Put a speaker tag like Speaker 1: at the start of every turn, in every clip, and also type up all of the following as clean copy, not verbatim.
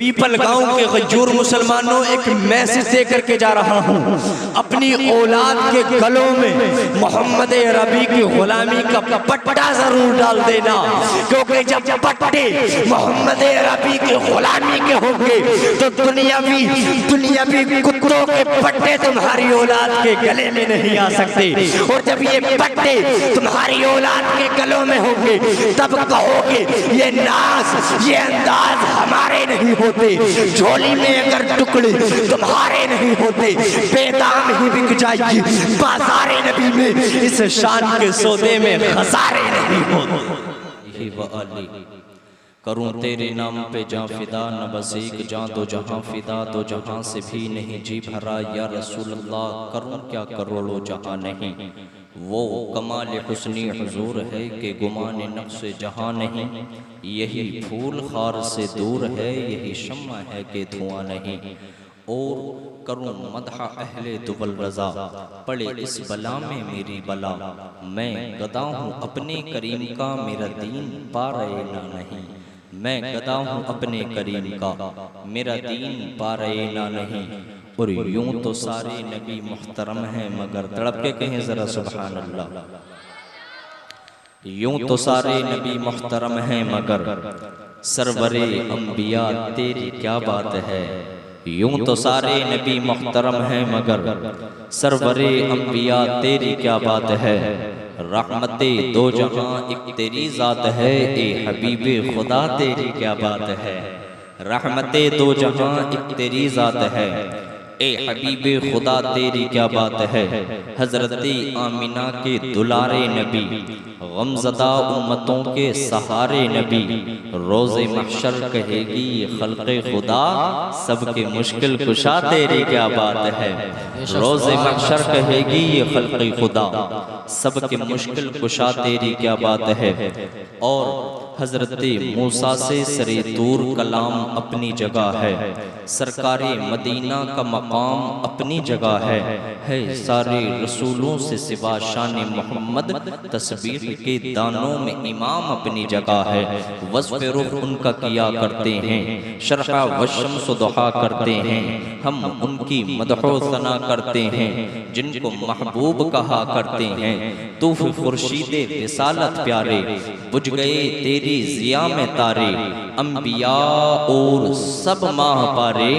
Speaker 1: People गांव के गजूर मुसलमानों, एक मैसेज दे करके जा रहा हूँ। अपनी औलाद के गलों में मोहम्मद रबी की गुलामी का पट्टा जरूर डाल देना, क्योंकि जब पट्टे मोहम्मद रबी की गुलामी के होंगे तो दुनियावी कुत्तों के पट्टे तुम्हारी औलाद के गले में नहीं आ सकते। और जब ये पट्टे तुम्हारी औलाद के गलों में होंगे तब कहोगे ये नाज, ये अंदाज हमारे नहीं होते। झोली में अगर टुकड़े तुम्हारे नहीं होते, बेदाम ही बिक जाएगी बाजारे नबी में, इस शान के सौदे में खसारे नहीं होते।
Speaker 2: करूं तेरे नाम पे जां फिदा, न बस एक जां दो जहां फिदा, दो जहां से भी नहीं जी भरा या रसूल अल्लाह, करूं क्या करोड़ों जहां नहीं। वो कमाल हुस्नी हुजूर है कि गुमान नक्श जहां नहीं, यही फूल खार से दूर है, यही शम्मा है कि धुआं नहीं। और करूं मदहा अहले दुबल रजा, पड़े इस बला में मेरी बला, मैं गदा हूँ अपने करीम का, मेरा दीन पा रहे ना नहीं। मैं गदा हूँ अपने करीम का, मेरा दीन पा रहे ना नहीं। और यूं तो सारे नबी मुहतरम हैं, मगर तड़प के कहें जरा सुभान अल्लाह। यूं तो सारे नबी मुहतरम हैं, मगर सरवरे अंबिया तेरी क्या बात है। यूं तो सारे नबी मुहतरम हैं, मगर सरवरे अंबिया तेरी क्या बात है। रहमते दो जहां एक तेरी जात है, ए हबीबे खुदा तेरी क्या बात है। रहमते दो जहां एक तेरी जात है, ए हबीबे खुदा तेरी क्या बात है। हजरती आमिना के दुलारे नबी, गमज़दा उम्मतों के सहारे नबी, रोज़े महशर कहेगी ये खल्क़े खुदा, सबके मुश्किल कुशा तेरी क्या बात है। रोज़े महशर कहेगी ये खल्क़े खुदा, सबके मुश्किल कुशा तेरी क्या बात है। और हजरत मूसा से सरे दूर कलाम अपनी जगह है, सरकारे मदीना का मकाम अपनी जगह है सारे रसूलों से सिवा शान मोहम्मद, तस्बीह के दानों में इमाम अपनी जगह है। वस्फ़ रुख उनका किया करते हैं, शरहा वशम्स दुहा करते हैं, हम उनकी मदहो सना करते हैं, जिनको महबूब कहा करते हैं। तूफ़ खुर्शीदे रिसालत प्यारे, बुझ गए तेरी ज़िया में तारे, अंबिया और सब माह पारे,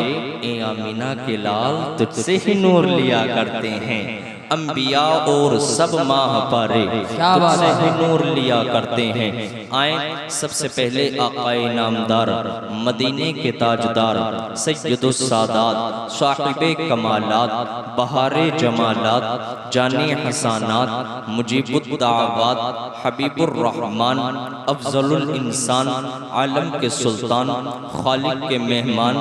Speaker 2: ए आमीना के लाल तुझसे ही नूर लिया करते हैं। अंबिया और सब माह पारे तुझसे ही नूर लिया करते हैं। आए सबसे पहले आकाए नामदार, मदीने के ताजदार, सैयदुस सादात, साहिबे कमालात, बहारे जमालात, जाने हसानात, मुजीबुद दावात, हबीबुर रहमान, अफजलुल इंसान, आलम के सुल्तान, खालिक के मेहमान,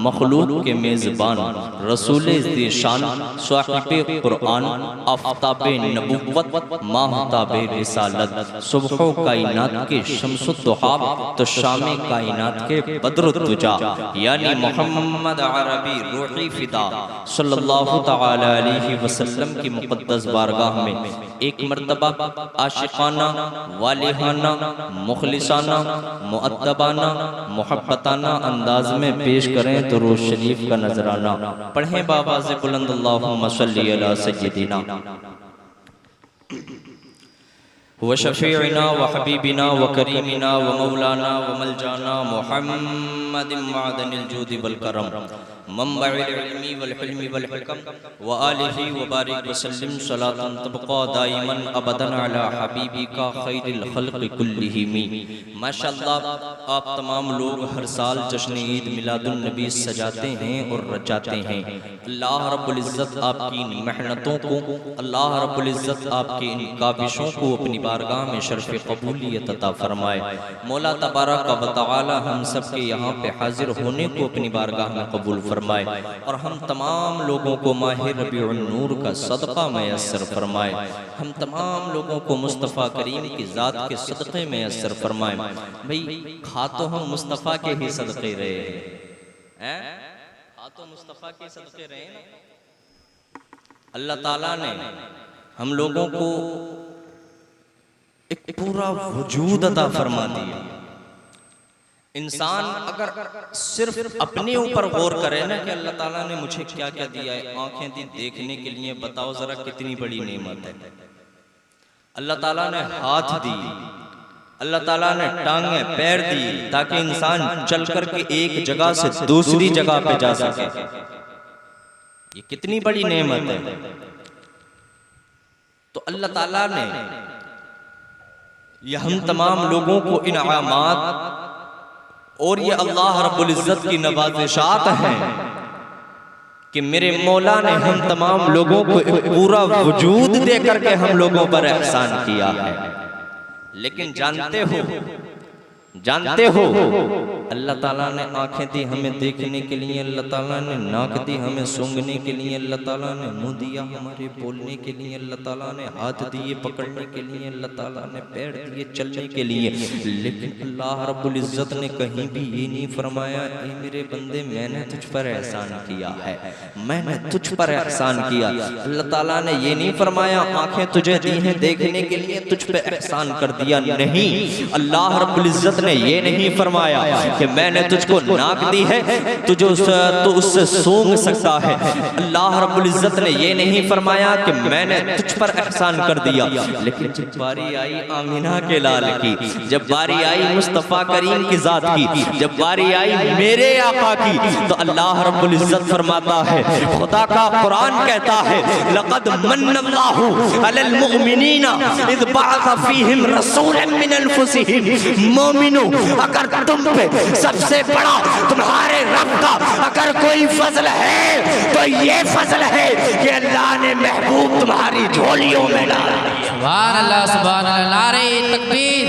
Speaker 2: मखलूक के मेज़बान, रसूल ज़ीशान, साहिबे कुरआन, आफ़ताबे नबुव्वत, माहताबे रिसालत, सुबह कायनात के शम्सुद्दुहा, तो शामे कायनात के बद्रुद्दुजा, यानी मोहम्मद अरबी रूही फिदा सल्लल्लाहु तआला अलैहि वसल्लम की मुक़द्दस बारगाह में एक मर्तबा आशिकाना, वालिहाना, मुखलिसाना, मुअद्दबाना, मुहब्बताना अंदाज में पेश करें दुरूद शरीफ का नजराना। पढ़ें बाबा से बुलंद अल्लाहुम्मा सल्ली अला सय्यदिना व शफीइना व हबीबिना व करीमिना व मौलाना व मलजाना मुहम्मदिन मअदनिल जूदि वल करम, मंबइल इल्मी वल हिल्मी वल हिकम, व आलिहि व बारिक व सल्लिम सलातन तबक़ा दाइमन अबदन अला हबीबिका खैरिल खल्क़ि कुल्लिहिम। माशाअल्लाह, आप तमाम लोग हर साल जश्न ईद मिलादुन नबी सजाते हैं और रचाते हैं। अल्लाह रब्बुल इज़्ज़त आपकी इन मेहनतों को, अल्लाह रब्बुल इज़्ज़त आपकी इन काबिशों को अपनी बारगाह में शर्फ़ क़बूलियत अता फरमाए। मौला तबारक व तआला हम सब के यहाँ पे हाजिर होने को अपनी बारगाह में कबूल फरमाए, और हम तमाम लोगों को माह रबीउन नूर का सदका मैसर फरमाए। हम तमाम लोगों को मुस्तफ़ा करीम की ज़ात के सदक़े मैसर फरमाए। भाई, खा तो हम मुस्तफ़ा के ही सदक़े रहे हैं, खा तो मुस्तफ़ा के सदक़े रहे हैं। अल्लाह ताला ने हम लोगों को एक पूरा वजूद अता फरमा दिया। इंसान अगर सिर्फ अपने ऊपर गौर करे ना कि अल्लाह ताला ने मुझे क्या क्या दिया है, आंखें दी देखने के लिए, बताओ जरा कितनी बड़ी नेमत है। अल्लाह ताला ने हाथ दी, अल्लाह ताला ने टांगे पैर दी ताकि इंसान चल करके एक जगह से दूसरी जगह पे जा सके। ये कितनी बड़ी नेमत है। तो अल्लाह ताला ने ये हम तमाम लोगों को इनामात और ये अल्लाह रब्बुल इज्जत की नवाज़िशात हैं कि मेरे मौला ने हम तमाम लोगों को एक पूरा वजूद दे करके हम लोगों पर एहसान किया है। लेकिन जानते हो अल्लाह ताला ने आंखें दी हमें देखने के लिए, अल्लाह ताला ने नाक दी हमें सूंघने के लिए, अल्लाह ताला ने मुंह दिया हमारे बोलने के लिए, अल्लाह ताला ने हाथ दिए पकड़ने के लिए, अल्लाह ताला ने पैर दिए चलने के लिए। लेकिन अल्लाह रब्बुल इज्जत ने कहीं भी ये नहीं फरमाया ए मेरे बंदे मैंने तुझ पर एहसान किया है, मैंने तुझ पर एहसान किया। अल्लाह ताला ने ये नहीं फरमाया आंखें तुझे दी हैं देखने के लिए तुझ पे एहसान कर दिया, नहीं। अल्लाह रब्बुल इज्जत ने ये नहीं फरमाया कि मैंने तुझको नाक दी है तुझे तो उससे सूंघ सकता है। अल्लाह रब्बुल इज्जत ने ये नहीं फरमाया कि मैंने तुझ पर एहसान कर दिया। लेकिन जब बारी आई आमिना के लाल की, जब बारी आई मुस्तफ़ा करीम की जात की, जब बारी आई मेरे आका की, तो अल्लाह रब्बुल इज्जत फरमाता है, खुदा का कुरान कहता है लक़द मन्नल्लाहु अलल मुमिनीना इज़ बअस फीहिम रसूलन मिन अनफुसिहिम। मोमिनो अगर तुम पे सबसे बड़ा तुम्हारे रब का अगर कोई फजल है तो ये फजल है कि अल्लाह ने महबूब तुम्हारी झोलियों में डाल दिया।
Speaker 3: सुभान अल्लाह सुभान अल्लाह। नारे तकबीर,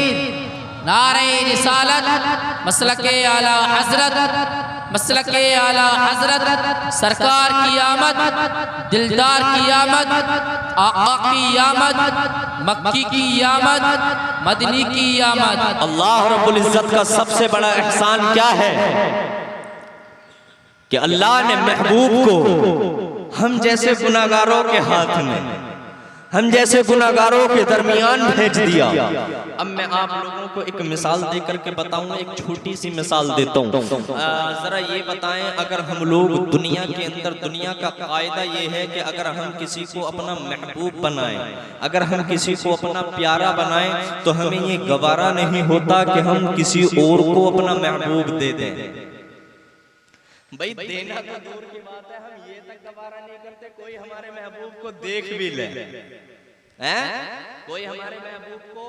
Speaker 3: नारे रिसालत, मसलके आला हजरत, मसलके आला हजरत, सरकार की आमद, दिलदार की आमद, आका की आमद, मक्की की आमद, मदनी की आमद।
Speaker 2: अल्लाह रब्बुल इज्जत का सबसे बड़ा एहसान क्या है कि अल्लाह ने महबूब को हम जैसे गुनाहगारों के हाथ में, हम जैसे गुनाहगारों के दरमियान भेज दिया। अब मैं आप लोगों को एक मिसाल दे करके बताऊं, एक छोटी सी मिसाल देता हूं। जरा ये बताएं, अगर हम लोग दुनिया के अंदर, दुनिया का कायदा ये है कि अगर हम किसी को अपना महबूब बनाएं, अगर हम किसी को अपना प्यारा बनाएं, तो हमें ये गवारा नहीं होता कि हम किसी और को अपना महबूब दे दें। भाई देना तो दूर की बात है, हम ये तक गवारा नहीं करते कोई हमारे महबूब को देख भी ले, हैं? कोई हमारे महबूब को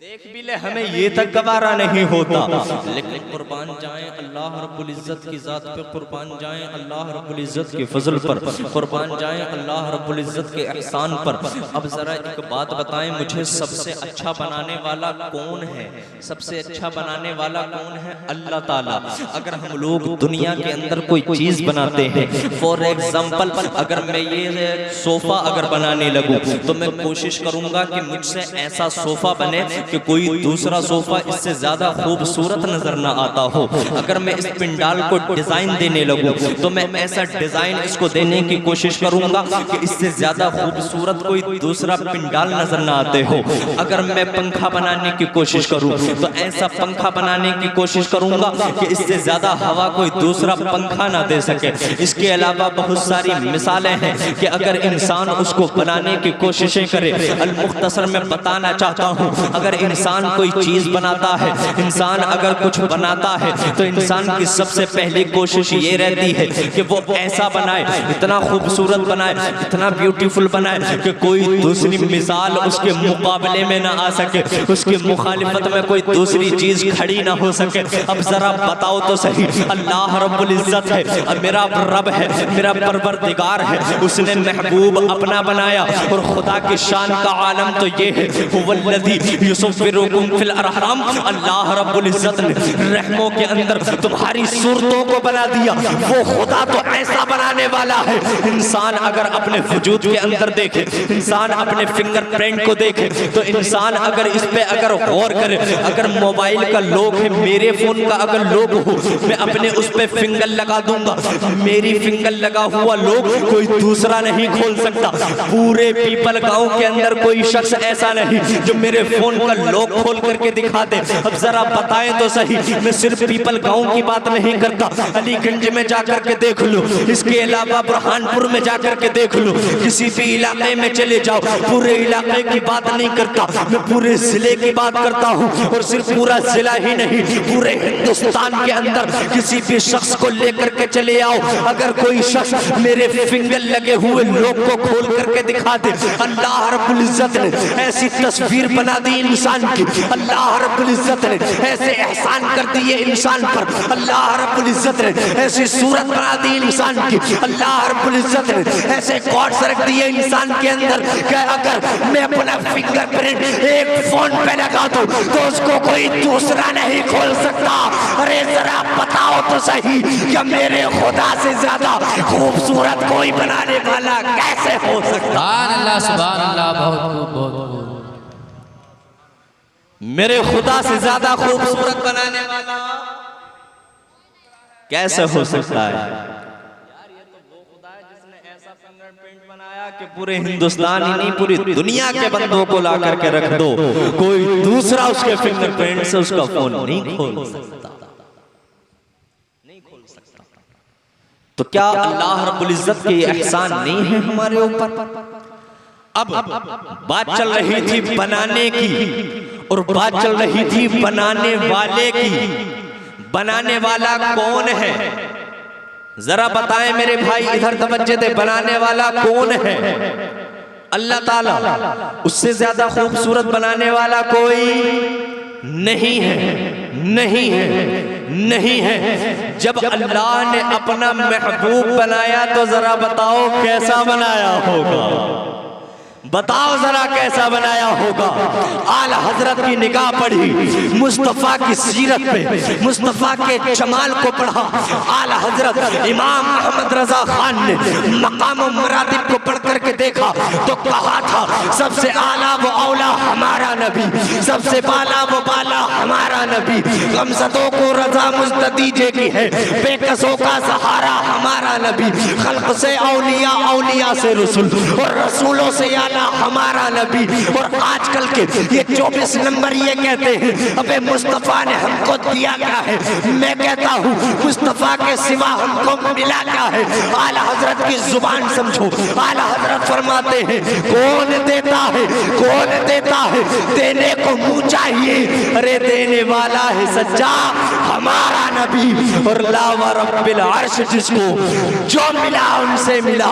Speaker 2: देख भी ले, हमें ये तक गवारा नहीं होता। लेकिन कुर्बान जाएं अल्लाह रब्बुल इज्जत की जात पे, कुर्बान जाएं अल्लाह रब्बुल इज्जत के फजल पर, कुर्बान जाएं अल्लाह रब्बुल इज्जत के एहसान पर। अब जरा एक बात बताएं, मुझे सबसे अच्छा बनाने वाला कौन है? सबसे अच्छा बनाने वाला कौन है? अल्लाह ताला। अगर हम लोग दुनिया के अंदर कोई चीज बनाते हैं, फॉर एग्जाम्पल अगर मैं ये सोफा अगर बनाने लगूं, तो मैं कोशिश करूंगा कि मुझसे ऐसा सोफा बने कि कोई दूसरा सोफा इससे ज्यादा खूबसूरत नजर ना आता हो। अगर मैं इस पिंडाल को डिजाइन देने लगूं, तो मैं ऐसा डिजाइन इसको देने की कोशिश करूंगा कि इससे ज्यादा खूबसूरत कोई दूसरा पिंडाल नजर ना आते हो। अगर मैं पंखा बनाने की कोशिश करूं, तो ऐसा पंखा बनाने की कोशिश करूंगा कि इससे ज्यादा हवा कोई दूसरा पंखा ना दे सके। इसके अलावा बहुत सारी मिसालें हैं कि अगर इंसान उसको बनाने की कोशिशें करे। अल मुख्तसर में बताना चाहता हूँ, अगर इंसान कोई चीज बनाता है, इंसान अगर कुछ बनाता है, तो इंसान की सबसे पहली कोशिश ये रहती है कि वो ऐसा बनाए, इतना खूबसूरत बनाए, इतना ब्यूटीफुल बनाए कि कोई दूसरी मिसाल उसके मुकाबले में ना आ सके, उसके मुखालिफत में कोई दूसरी चीज खड़ी ना हो सके। अब जरा बताओ तो सही, अल्लाह रब्बुल इज्जत है, अब मेरा रब है, मेरा परवरदिगार है, उसने महबूब अपना बनाया। और खुदा की शान का आलम तो ये है, हुवल्लज़ी युसव्विरुकुम फिल अरहम। अल्लाह रब्बुल इज्जत ने रहमों के अंदर तुम्हारी सूरतों को बना दिया। वो खुदा तो ऐसा बनाने वाला है, इंसान अगर अपने वजूद के अंदर देखे, इंसान अपने फिंगरप्रिंट को देखे, तो इंसान अगर इस पे अगर गौर करे, अगर मोबाइल का लॉक है, मेरे फोन का अगर लॉक हो, मैं अपने उस पे फिंगर लगा दूंगा, मेरी फिंगर लगा हुआ लॉक कोई दूसरा नहीं खोल सकता। पूरे पीपल गांव के अंदर कोई शख्स ऐसा नहीं जो मेरे फोन
Speaker 1: का लॉक खोल करके दिखा दे। अब जरा बताएं तो सही, मैं सिर्फ पीपल गांव की बात नहीं करता, अलीगंज में जाकर के देख लो, इसके अलावा बुरहानपुर में जाकर के देख लो, किसी भी इलाके में चले जाओ, पूरे इलाके की बात नहीं करता, मैं पूरे जिले की बात करता हूँ। और सिर्फ पूरा जिला ही नहीं, पूरे हिंदुस्तान के अंदर किसी भी शख्स को लेकर के चले आओ, अगर कोई शख्स मेरे फिंगर लगे हुए लोग को खोल करके दिखा दे, अल्लाह रब्बुल इज्जत ने ऐसी तस्वीर बना दी इंसान की, अल्लाह रब्बुल इज्जत ने ऐसे एहसान कर दिए इंसान पर, अल्लाह रब्बुल इज्जत ने ऐसी सूरत बना दी इंसान की, अल्लाह रब्बुल इज्जत ने ऐसे कॉर्ड्स रख दिए इंसान के अंदर कि अगर मैं अपना फिंगरप्रिंट एक फोन पे लगा दूं तो उसको कोई दूसरा नहीं खोल सकता। अरे जरा बताओ तो सही कि मेरे खुदा से ज्यादा खूबसूरत कोई बनाने वाला कैसे हो सकता?
Speaker 3: सुभान अल्लाह, बहुत खूब, बहुत खूब।
Speaker 1: मेरे खुदा से ज्यादा खूबसूरत बनाने वाला कैसे हो सकता है? यार ये तो वो खुदा है जिसने ऐसा फिंगरप्रिंट बनाया कि पूरे हिंदुस्तान ही नहीं पूरी दुनिया के बंदों को ला करके रख दो, कोई दूसरा उसके फिंगरप्रिंट से उसका फोन नहीं खोल सकता, नहीं खोल सकता। तो क्या अल्लाह रब्बुल इज्जत के एहसान नहीं है हमारे ऊपर? अब बात चल रही थी बनाने की और बात चल रही थी बनाने वाले की। बनाने वाला कौन है जरा बताएं मेरे भाई, इधर तवज्जो दे, बनाने वाला कौन है? अल्लाह ताला, उससे ज्यादा खूबसूरत बनाने वाला कोई नहीं है, नहीं है, नहीं है। जब अल्लाह ने अपना महबूब बनाया तो जरा बताओ कैसा बनाया होगा, बताओ जरा कैसा बनाया होगा। आला हजरत की निगाह पड़ी, मुस्तफ़ा की सीरत पे, मुस्तफ़ा के जमाल को पढ़ा। आला हजरत इमाम मोहम्मद रजा खान ने मकाम मरातिब को पढ़ करके देखा तो कहा था सबसे आला वो औला हमारा नबी, सबसे बाला वो बाला हमारा नबी, गमज़दों को रजा मुस्तदीजे की है, बेकसों का सहारा हमारा नबी, खल्क से औलिया, औलिया से रसूल और रसूलों से आला हमारा नबी। और आजकल के ये 24 नंबर ये कहते हैं अबे मुस्तफ़ा ने हमको दिया क्या है? मैं कहता हूँ मुस्तफ़ा के सिवा हमको मिला क्या है? आला हजरत की जुबान समझो, आला हजरत फरमाते हैं कौन देता है, कौन देता है, देने को मुँह चाहिए, अरे देने वाला है सच्चा हमारा नबी। और लावा रब्बिल अर्श जिसको जो मिला उनसे मिला,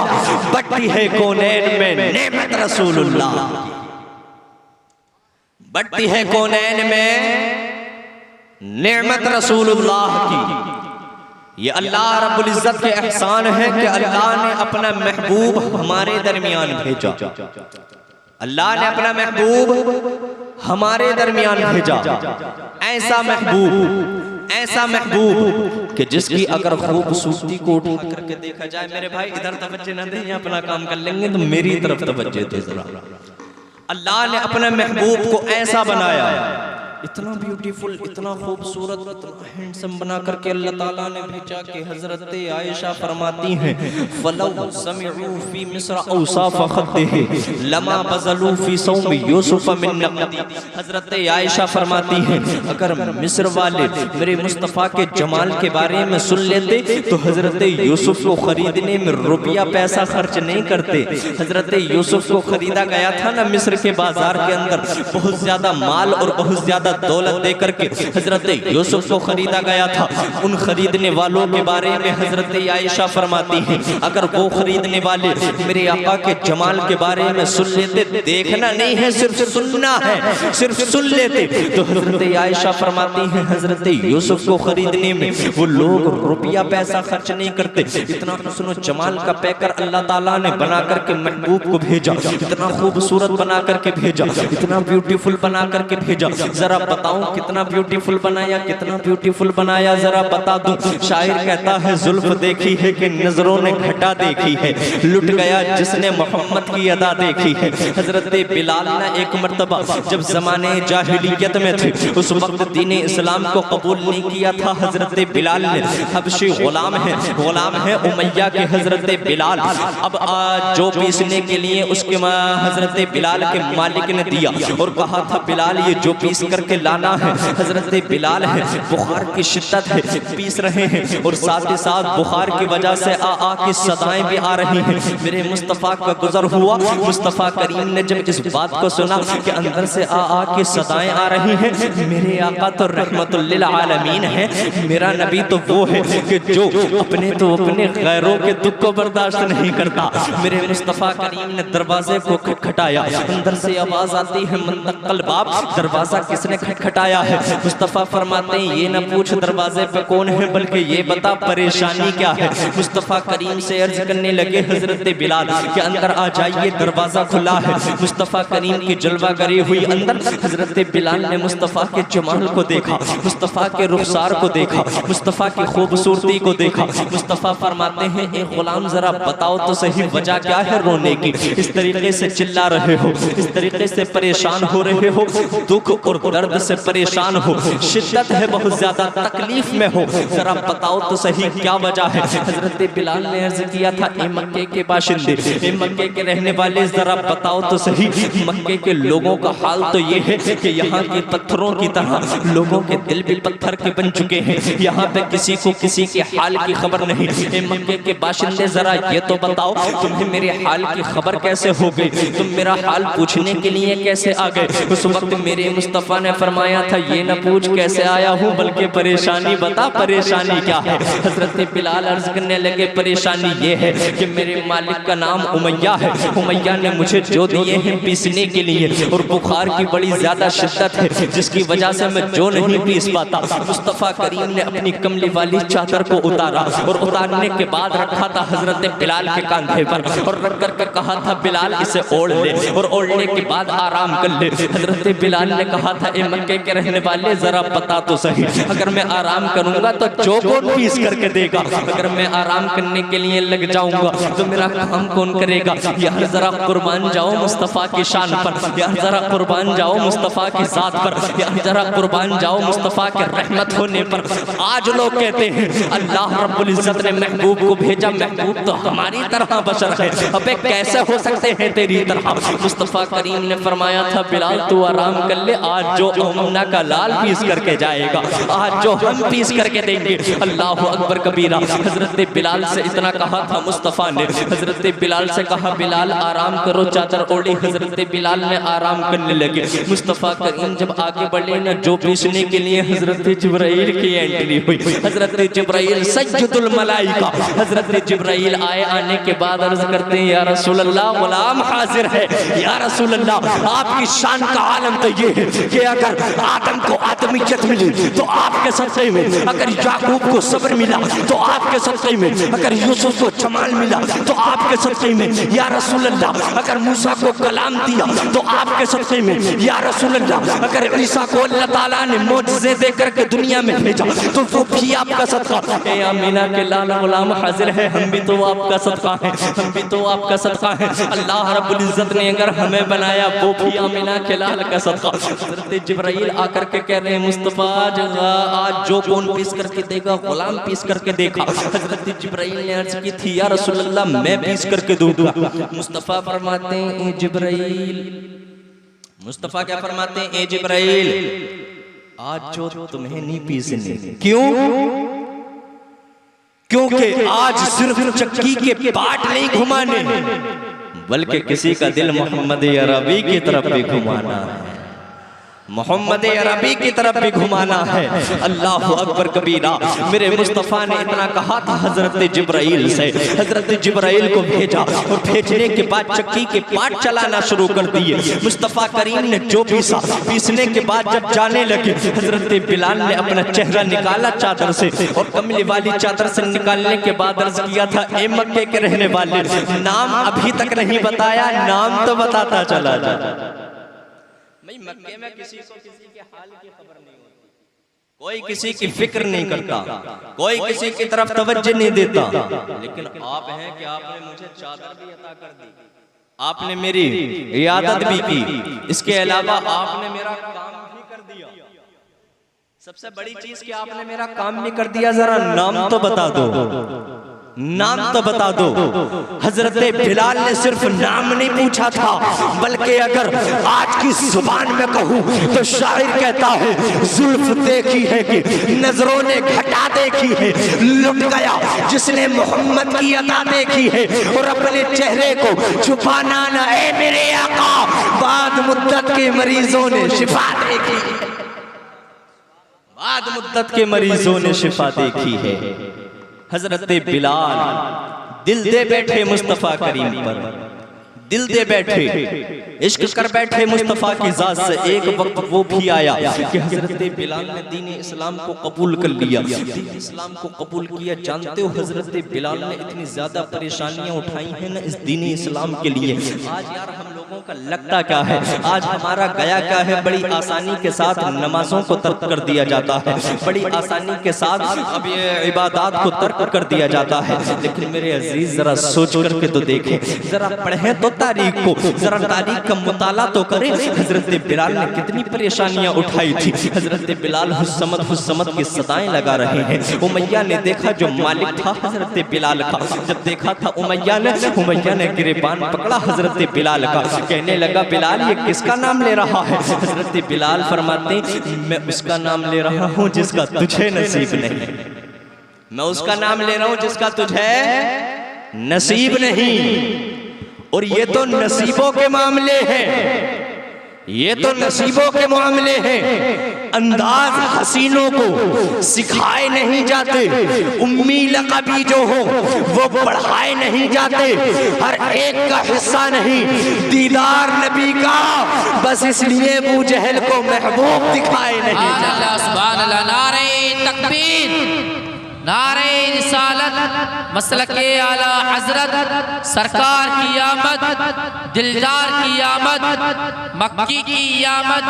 Speaker 1: बट्टी है कौनैन में नेमत रसूलुल्लाह, बढ़ती है कौनैन में नेमत रसूलुल्लाह की। ये अल्लाह रब्बुल इज्जत के एहसान है कि अल्लाह ने अपना महबूब हमारे दरमियान भेजा, अल्लाह ने अपना महबूब हमारे दरमियान भेजा। ऐसा महबूब, ऐसा महबूब कि जिसकी अगर खूबसूरती को उठा करके देखा जाए, मेरे भाई इधर तवज्जो न दें, अपना काम कर लेंगे, तो मेरी तरफ तवज्जो दे जरा। अल्लाह ने अपने महबूब को ऐसा बनाया, इतना ब्यूटीफुल, इतना खूबसूरत, इतना हैंडसम बना करके अल्लाह ताला ने भेजा कि हजरत आयशा फरमाती हैं फलौ समिउ फी मिस्र औसाफ खद्दिही लमा बज़लू फी सौम यूसुफ मिन नक़दी। हजरत आयशा फरमाती हैं अगर मिस्र वाले मेरे मुस्तफ़ा के जमाल के बारे में सुन लेते तो हजरत यूसुफ को खरीदने में रुपया पैसा खर्च नहीं करते। हजरत यूसुफ को खरीदा गया था ना मिस्र के बाजार के अंदर, बहुत ज्यादा माल और बहुत ज्यादा दौलत देकर के हजरत यूसुफ को खरीदा गया था। उन खरीदने वालों के बारे में हजरत आयशा फरमाती हैं अगर वो खरीदने वाले मेरे आका के जमाल के बारे में सुन लेते, देखना नहीं है सिर्फ सुनना है, सिर्फ सुन लेते, तो हजरत आयशा फरमाती हैं हजरत यूसुफ को खरीदने में वो लोग रुपया पैसा खर्च नहीं करते। इतना हुस्न जमाल का पैकर अल्लाह ताला ने बना करके महबूब को भेजा, इतना खूबसूरत बना करके भेजा, इतना ब्यूटीफुल बना करके भेजा। जरा
Speaker 2: बताऊं कितना ब्यूटीफुल बनाया, कितना ब्यूटीफुल बनाया, जरा बता दूं। शायर कहता है जुल्फ देखी है कि नजरों ने घटा देखी है, लुट गया जिसने मोहम्मद की अदा देखी है। हजरत बिलाल ने एक मर्तबा जब जमाने जाहिलियत में थे, उस वक्त दीन इस्लाम को कबूल नहीं किया था। हजरत बिलाल ने, हबशी गुलाम है उमैया के हजरत बिलाल। अब जो पीसने के लिए उसके हजरत बिलाल के मालिक ने दिया और कहा था बिलाल ये जो पीस करके लाना है। हजरत बिलाल है, बुखार की शिद्दत है, पीस रहे हैं और साथ ही साथ बुखार की वजह से आ की सदाएं भी आ रही हैं। मेरे मुस्तफ़ा का गुजर हुआ, मुस्तफ़ा करीम ने जब इस बात को सुना कि अंदर से आ की सदाएं आ रही हैं, मेरे आका तो रहमतुल लिल आलमीन है, मेरा नबी तो वो है कि जो अपने गैरों के दुख को बर्दाश्त नहीं करता। मेरे मुस्तफ़ा करीम ने दरवाजे को खटखटाया, अंदर से आवाज आती है मंतकल बाब, दरवाजा किसने खटखटाया है? मुस्तफ़ा फरमाते हैं ये न पूछ दरवाजे पे कौन है, बल्कि ये बता परेशानी क्या है। मुस्तफ़ा करीम से अर्ज करने लगे हजरत बिलाल के अंदर आ जाइए, दरवाजा खुला है। मुस्तफ़ा करीम की जलवागरी हुई अंदर हजरत बिलाल ने मुस्तफ़ा के जमाल को देखा, मुस्तफ़ा के रुखसार को देखा, मुस्तफ़ा की खूबसूरती को देखा। मुस्तफ़ा फरमाते हैं ए गुलाम जरा बताओ तो सही वजह क्या है रोने की, इस तरीके से चिल्ला रहे हो, इस तरीके से परेशान हो रहे हो, दुख और दर्द से परेशान हो, शिद्दत है बहुत ज्यादा, तकलीफ में हो, जरा बताओ तो सही क्या वजह है। हजरत बिलाल ने अर्ज किया था ए मक्के के बाशिंदे, ए मक्के के रहने वाले, जरा बताओ तो सही मक्के के लोगों का हाल तो ये है कि यहाँ के पत्थरों की तरह लोगों के दिल भी पत्थर के बन चुके हैं, यहाँ पे किसी को किसी के हाल की खबर नहीं। ए मक्के के बाशिंदे जरा ये तो बताओ तुम्हें मेरे हाल की खबर कैसे हो गई, तुम मेरा हाल पूछने के लिए कैसे आ गए। उस वक्त मेरे मुस्तफ़ा ने फरमाया था ये न पूछ कैसे आया हूँ, बल्कि परेशानी बता, परेशानी क्या है। हजरत बिलाल अर्ज करने लगे परेशानी ये है कि मेरे मालिक का नाम उमैया है, उमैया ने मुझे जो दिए हैं पीसने के लिए और बुखार की बड़ी ज्यादा शिद्दत है जिसकी वजह से मैं जो नहीं पीस पाता। मुस्तफ़ा करीम ने अपनी कमली वाली चादर को उतारा और उतारने के बाद रखा था हजरत बिलाल के कंधे पर और रख करके कहा था बिलाल इसे ओढ़ ले और ओढ़ने के बाद आराम कर ले। हजरत बिलाल ने कहा था ए मक्के के रहने वाले जरा बता तो सही, अगर मैं आराम करूंगा तो जो कौन पीस करके देगा, अगर मैं आराम करने के लिए लग जाऊंगा तो मेरा काम कौन करेगा। यार जरा कुर्बान जाओ मुस्तफ़ा की शान पर, यार जरा कुर्बान जाओ मुस्तफ़ा की जात पर, यार जरा कुर्बान जाओ मुस्तफ़ा के रहमत होने पर। आज लोग कहते हैं अल्लाह रब्बुल इज्जत ने महबूब को भेजा, महबूब तो हमारी तरह बशर है, अबे कैसे हो सकते हैं तेरी तरह। मुस्तफ़ा करीम ने फरमाया था बिलाल तू आराम कर ले, आज जो अमना का लाल पीस करके जाएगा, आज जो हम पीस करके देंगे। अल्लाह अकबर कबीरा। हजरत बिलाल से इतना कहा था मुस्तफ़ा ने, हजरत बिलाल से कहा बिलाल आराम करो, चादर ओढ़ी। हजरत बिलाल ने आराम करने लगे। मुस्तफ़ा करीम जब आगे बढ़े न जो पीसने के लिए हजरत जिब्राइल की एंट्री हुई। हजरत जिब्राइल सय्यदुल मलाइका, हजरत जिब्राइल आए, आने के बाद अर्ज करते हैं या रसूल अल्लाह गुलाम हाजिर है। या रसूल अल्लाह आपकी शान का आलम तो ये है कि अगर आदम को आदमियत मिली तो आपके सदक़े में, अगर याकूब को सब्र मिला तो आपके सदक़े में, अगर यूसुफ को जमाल मिला तो आपके सदक़े में। या रसूल अल्लाह अगर मूसा को कलाम दिया तो आपके सदक़े में। या रसूल अल्लाह अगर ईसा को अल्लाह ताला ने मोजज़े दे करके दुनिया में भेजा तो वो भी आपका सदका। ए अमीना के लाल गुलाम हाजिर है, हम भी तो आपका सदका है, हम भी तो आपका सदका है। अल्लाह रब्बुल इज्जत ने अगर हमें बनाया वो भी अमीना के लाल का सदका। हजरत जिब्राइल आकर के कह रहे हैं मुस्तफ़ा आज जो कौन पीस करके देगा, गुलाम पीस करके देखा। हजरत जिब्राइल ने अर्ज की थी या रसूल अल्लाह मैं पीस करके दूंगा। मुस्तफ़ा फरमाते हैं ए जिब्राइल, मुस्तफ़ा क्या फरमाते हैं ए जिब्राइल आज जो तुम्हें नहीं पीसने। क्यों? क्योंकि आज सिर्फ चक्की के पाट नहीं घुमाने, बल्कि किसी का दिल मोहम्मद अरबी की तरफ भी घुमाना है, मोहम्मद अरबी की तरफ भी घुमाना है। अल्लाह अकबर कबीरा। मेरे मुस्तफ़ा ने इतना कहा था हजरत जिब्राइल से, हजरत जिब्राइल को भेजा और भेजने के बाद चक्की के पाट चलाना शुरू कर दिए। मुस्तफ़ा करीम ने जो पीसा, पीसने के बाद जब जाने लगे हजरत बिलाल ने अपना चेहरा निकाला चादर से और कमली वाली चादर से निकालने के बाद अर्ज किया था ए मक्के के रहने वाले नाम अभी तक नहीं बताया, नाम तो बताता चला जा। भाई मक्के में किसी को किसी के हाल की खबर नहीं होती, कोई किसी की फिक्र नहीं करता, कोई किसी की तरफ तवज्जो नहीं देता। लेकिन आप हैं कि आपने मुझे चादर भी अता कर दी, आपने मेरी इयादत भी की, इसके अलावा आपने मेरा काम भी कर दिया। सबसे बड़ी चीज कि आपने मेरा काम भी कर दिया। जरा नाम तो बता दो, नाम तो बता दो। हजरत बिलाल ने सिर्फ नाम नहीं पूछा था, बल्कि अगर आज की जुबान में कहूँ तो शायर कहता है, जुल्फ देखी है कि नजरों ने घटा देखी है, लुट गया जिसने मोहम्मद की अता देखी है और अपने चेहरे को छुपाना न ए मेरे आका, बाद मुद्दत के मरीजों ने शिफा देखी है, बाद मुद्दत के मरीजों ने शिफा देखी है। हजरत बिलाल दिल दे बैठे मुस्तफ़ा करीम पर, दिल दे बैठे, इश्क कर बैठे मुस्तफ़ा की ज़ात से। एक वक्त वो भी आया कि हजरत बिलाल ने दीन इस्लाम को कबूल कर लिया, दीन इस्लाम को कबूल किया। जानते हो हजरत बिलाल ने इतनी ज़्यादा परेशानियां उठाई हैं ना इस दीन इस्लाम के लिए। आज यार हम लोगों का लगता क्या है, आज हमारा गया क्या है, बड़ी आसानी के साथ नमाजों को तर्क कर दिया जाता है, बड़ी आसानी के साथ अब ये इबादत को तर्क कर दिया जाता है। लेकिन मेरे अजीज जरा सोच करके तो देखें, जरा पढ़ें तो तारीख को, जरा तारीख का मुताला तो करें। हजरत बिलाल ने कितनी परेशानियां उठाई थी। हजरत बिलाल हुस्समत की सदाएं लगा रहे हैं। उमैया ने देखा, जो मालिक था हजरत बिलाल का, जब देखा था उमैया ने गिरेबान पकड़ा हजरत बिलाल का, कहने लगा बिलाल ये किसका नाम ले रहा है। हजरत बिलाल फरमाते मैं उसका नाम ले रहा हूँ जिसका तुझे नसीब नहीं, मैं उसका नाम ले रहा हूँ जिसका तुझे नसीब नहीं। और ये तो नसीबों के मामले हैं, ये तो नसीबों के मामले हैं। अंदाज हसीनों को सिखाए नहीं जाते, उम्मी लक़बी जो हो वो बढ़ाए नहीं जाते, हर एक का हिस्सा नहीं दीदार नबी का, बस इसलिए अबू जहल को महबूब दिखाए नहीं जाते।
Speaker 3: सुभान अल्लाह, नारे तकबीर, नारे रिसालत, मसलके आला हजरत, सरकार की आमद, दिलदार की आमद, मक्की की आमद,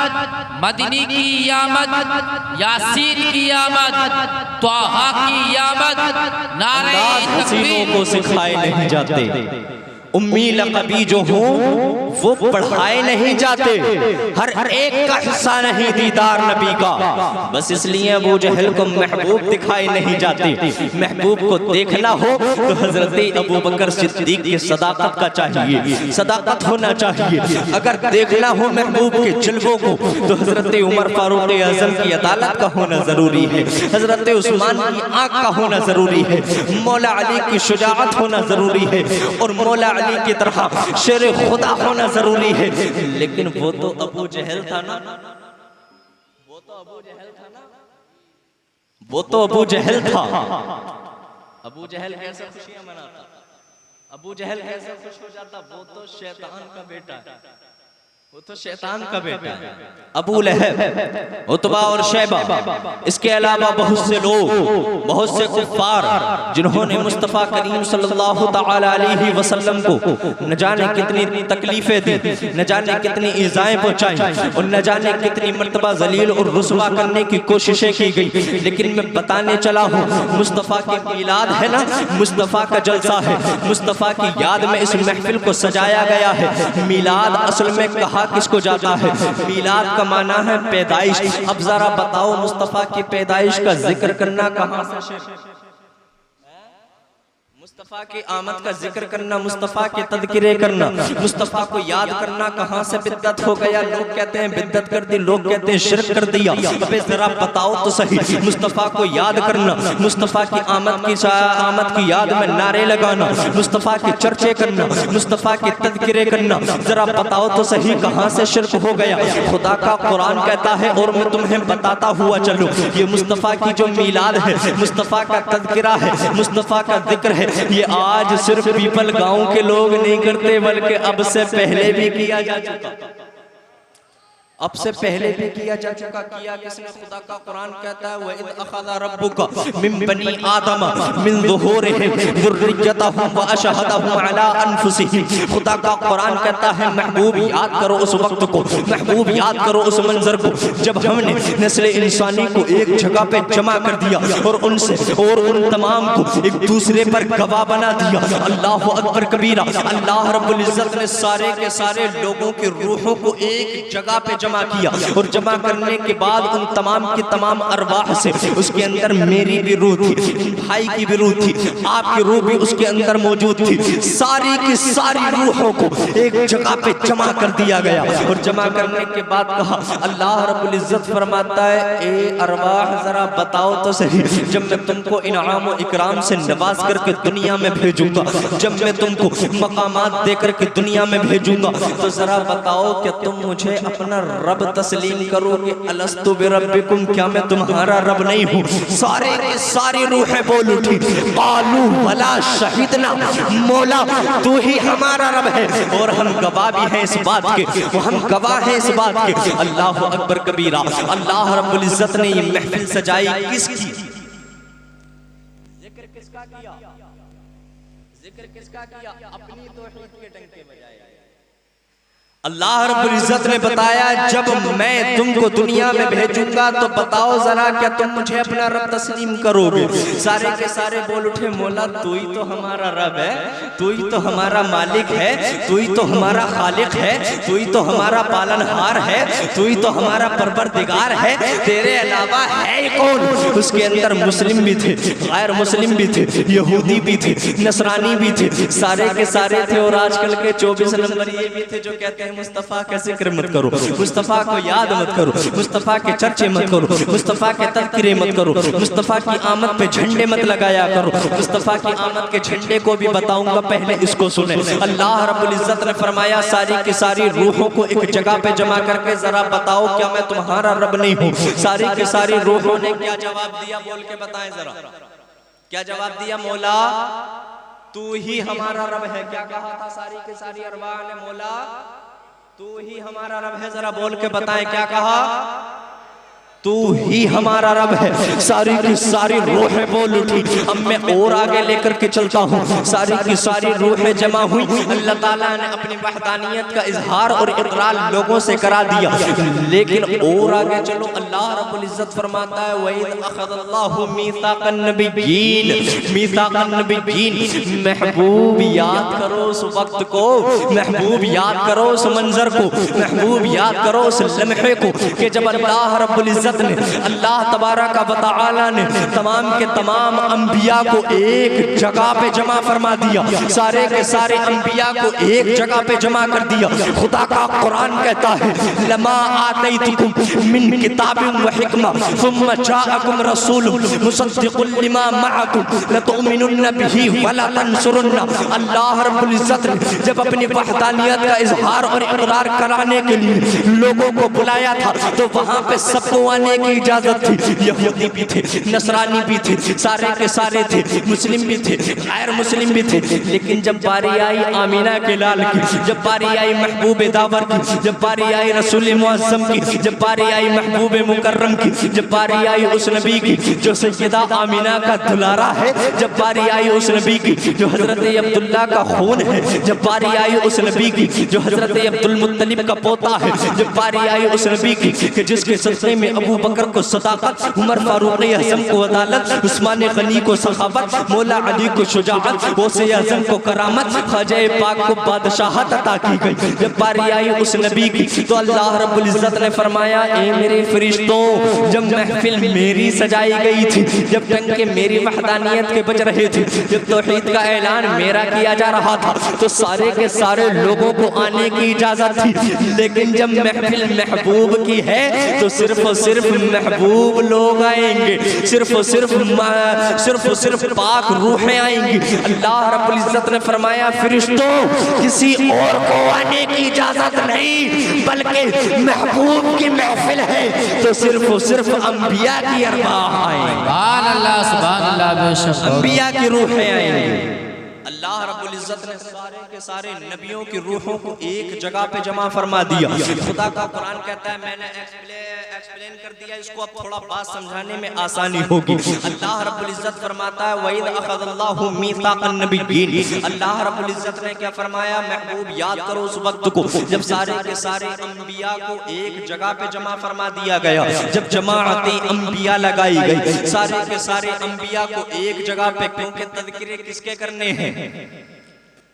Speaker 3: मदनी की आमद, यासीन की आमद, त्वाहा की आमद। नारे तकबीर
Speaker 2: को सिखाए नहीं जाते, उम्मी लक़बी जो हो वो पढ़ाए नहीं जाते, हर एक का हिस्सा नहीं दीदार नबी का, बस इसलिए अबू जहल को महबूब दिखाए नहीं जाते। महबूब को देखना हो तो हजरत अबू बकर सिद्दीक की सदाकत का चाहिए, सदाकत होना चाहिए। अगर देखना हो महबूब के जलवों को तो हजरत उमर फारूक आज़म की अदालत का होना जरूरी है, हजरत उस्मान की आँख का होना जरूरी है, मौला अली की शुजाअत होना जरूरी है, और मौला अली की तरह शेर खुदा होना जरूरी है। लेकिन वो तो अबू जहल था ना, वो तो अबू जहल था ना, वो तो अबू जहल था। अबू जहल कैसे खुशियां मनाता, अबू जहल कैसे खुश हो जाता, वो तो शैतान का बेटा है, वो तो शैतान का बेटा है। अबू लहब, उतबा और शैबा, इसके अलावा बहुत से लोग, बहुत से कुफ्फार जिन्होंने मुस्तफ़ा करीम सल्लल्लाहु तआला अलैहि वसल्लम को न जाने कितनी तकलीफें दी, न जाने कितनी ईज़ाएं पहुंचाई, और न जाने कितनी मर्तबा जलील और रुसवा करने की कोशिशें की गई। लेकिन मैं बताने चला हूँ, मुस्तफ़ा की मीलाद है ना, मुस्तफ़ा का जलसा है, मुस्तफ़ा की याद में इस महफिल को सजाया गया है। मीलाद असल में कहा किसको जाता है, मीलाद का माना है पैदाइश। अब जरा बताओ मुस्तफ़ा की पैदाइश का जिक्र करना कहाँ से, मुस्तफ़ा की आमद का जिक्र करना, मुस्तफ़ा के तज़किरे करना, मुस्तफ़ा को याद करना कहाँ से बिद्दत हो गया। लोग कहते हैं बिद्दत कर दी, लोग कहते हैं शिरक कर दिया। अबे जरा बताओ तो सही, मुस्तफ़ा को याद करना, मुस्तफ़ा की आमद की याद में नारे लगाना, मुस्तफ़ा के चर्चे करना, मुस्तफ़ा के तज़किरे करना, जरा बताओ तो सही कहाँ से शिरक हो गया। खुदा का कुरान कहता है, और मैं तुम्हें बताता हुआ चलूं, ये मुस्तफ़ा की जो मीलाद है, मुस्तफ़ा का तज़किरा है, मुस्तफ़ा का जिक्र है, ये आज सिर्फ पीपल गांव के लोग नहीं करते, बल्कि अब से पहले भी किया जा चुका।
Speaker 1: अब से पहले भी किया जा चुका। किया किसने? खुदा का कुरान कहता है वइज़ अख़ज़ रब्बुका मिन बनी आदम मिन ज़ुहूरिहिम ज़ुर्रिय्यतहुम व अशहदहुम अला अनफुसिहिम। खुदा का कुरान कहता है महबूब याद करो उस वक्त को, महबूब याद करो उस मंजर को जब हमने नस्ल इंसानी को एक जगह पे जमा कर दिया और उनसे और उन तमाम को एक दूसरे पर गवाह बना दिया। अल्लाह अकबर कबीरा। अल्लाह रब्बुल इज्जत ने सारे के सारे लोगों की रूहों को एक जगह पे जमा किया और जमा करने के बाद उन तमाम की तमाम अरवाह से उसके अंदर मेरी भी रूह थी, भाई की भी रूह थी, आपकी रूह भी उसके अंदर मौजूद थी। सारी की सारी रूहों को एक जगह पे जमा कर दिया गया और जमा करने के बाद कहा, अल्लाह रब्बुल इज्जत फरमाता है ए अरवाह जरा बताओ तो सही, जब मैं तुमको इनाम और इकराम से नवाज करके दुनिया में भेजूंगा, जब मैं तुमको मकामात दे करके दुनिया में भेजूंगा, तो जरा बताओ कि तुम मुझे अपना रब तस्लीम करोगे? अलस्तु बिरब्बिकुम, क्या मैं तुम्हारा रब नहीं हूँ? सारे के सारी रूहें बोल उठी, कालू वला शहीदना, मौला तू ही हमारा रब है और हम गवाह भी हैं इस बात के, वो हम गवाह हैं इस बात के। अल्लाह अकबर कबीरा। अल्लाह रब्बुल इज्जत ने ये महफिल सजाई किसकी? जिक्र किसका किया? जिक्र किसका किया? अपनी तौहीद के डंके बजाए। अल्लाह रब्बुल इज्जत ने बताया जब मैं तुमको दुनिया में भेजूंगा तो बताओ जरा क्या तुम मुझे अपना रब तस्लीम करोगे? सारे के सारे बोल उठे, मौला तू ही तो हमारा रब है, तू ही तो हमारा मालिक है, तू ही तो हमारा खालिक है, तू ही तो हमारा पालनहार है, तू ही तो हमारा परवरदिगार है, तेरे अलावा है कौन? उसके अंदर मुस्लिम भी थे, गैर मुस्लिम भी थे, यहूदी भी थे, नसरानी भी थे, सारे के सारे थे। और आजकल के 24 नंबर ये भी थे जो कहते हैं मुस्तफा का जिक्र मत करो, मुस्तफा को याद मत करो, मुस्तफा के चर्चे मत करो, मुस्तफा के तज़किरे मत करो, मुस्तफा की आमद पे झंडे मत लगाया करो। मुस्तफा की आमद के झंडे को भी बताऊंगा, पहले इसको सुने। अल्लाह रब्बुल इज्जत ने फरमाया सारी की सारी रूहों को एक जगह पे जमा करके जरा बताओ क्या मैं तुम्हारा रब नहीं हूँ? सारी की सारी रूहों ने क्या जवाब दिया? बोल के बताएं जरा, क्या जवाब दिया? मौला तू ही हमारा रब है। क्या कहा था सारी की सारी अरवाह ने? मौला तू ही हमारा रब है। जरा बोल के बताएं क्या कहा? तू ही हमारा रब है। सारी की सारी रूहें बोल उठी। अब मैं और आगे लेकर के चलता हूँ। सारी की सारी रूहें जमा हुई। अल्लाह ताला ने अपनी वहदानियत का इजहार और इकरार लोगों से करा दिया। लेकिन और आगे चलो, अल्लाह रब्बुल इज्जत फरमाता है वइज़ अख़ज़ल्लाहु मीसाक़न नबिय्यीन, मीसाक़न नबिय्यीन। महबूब याद करो उस वक्त को, महबूब याद करो उस मंजर को, महबूब याद करो उस लम्हे को कि जब अल्लाह रब्बुल इज्जत ने, अल्लाह तबारक व तआला ने तमाम के तमाम अंबिया को एक जगह पे जमा फरमा दिया। सारे के सारे अंबिया को एक जगह पे जमा कर दिया। खुदा का कुरान कहता है लमा आतैतुकुम मिन किताबिन व हिकमा सुम्मा जाअकुम रसूलुन मुसद्दिकुल लिमा मअकुम लतुमिनुन बिही व ला तंसुरुन्ना। अल्लाह रब्बुल इज्जत ने जब अपनी वहदानियत का इजहार और इकरार कराने के लिए लोगों को बुलाया था तो वहां पे सबको आने की इजाजत थी। यहूदी भी थे, नसरानी भी थे, सारे के सारे थे, मुस्लिम भी थे, गैर मुस्लिम भी थे। लेकिन जब बारी आई आमीना के लाल की, जब बारी आई महबूब दावर की, जब बारी आई रसूल मुअज़्ज़म की, जब बारी आई महबूब मुकर्रम की, जब बारी आई उस नबी की जो सैयदा आमीना का दुलारा है, जब बारी आई उस नबी की जो हजरत अब्दुल्ला का खून है, जब बारी आई उस नबी की जो हजरत अब्दुल मुत्तलिब का पोता है, जब बारी आई उस नबी की कि जिसके सदक़े में अबू बकर को सदाकत, उमर फारूक आज़म को अदालत, उस्मान गनी को सखावत, मौला अली को शुजाअत, गौसे आज़म को करामत, ख्वाजा पाक को बादशाहत अता की गई। जब बारी आई उस नबी की तो अल्लाह रब्बुल इज्जत ने फरमाया ए मेरे फरिश्तों, जब महफिल मेरी सजाई गई थी, जब टंके मेरी वहदानियत के बज रहे थे, जब तौहीद का ऐलान मेरा किया जा रहा था तो सारे के सारे लोगों को आने की इजाजत थी। लेकिन जब महफिल महबूब की है तो सिर्फ और सिर्फ महबूब लोग आएंगे, सिर्फ और सिर्फ पाक रूहें आएंगी। अल्लाह रब्बुल इज्जत ने फरमाया फरिश्तों किसी और को आने की इजाजत नहीं, बल्कि महबूब की महफिल है तो सिर्फ और सिर्फ अंबिया की अरवाह आएंगी।
Speaker 3: सुभान अल्लाह, सुभान अल्लाह, बेशक
Speaker 1: अंबिया की रूहें आएंगी। अल्लाह अल्लाह रब्बुल इज्जत ने सारे के सारे नबियों की रूहों को एक जगह पे जमा फरमा दिया। खुदा का कुरान कहता है मैंने एक्सप्लेन कर दिया, इसको अब थोड़ा बात समझाने में आसानी होगी। अल्लाह रब्बुल इज्जत फरमाता है वइद अखज़ल्लाहु मीसाक़न नबिय्यीन। अल्लाह रब्बुल इज्जत ने क्या फरमाया, महबूब याद करो उस वक्त को जब सारे के सारे अंबिया को एक जगह पे जमा फरमा दिया गया, जब जमाअते अंबिया लगाई गई, सारे के सारे अंबिया को एक जगह पे, क्योंकि तज़किरे किसके करने हैं,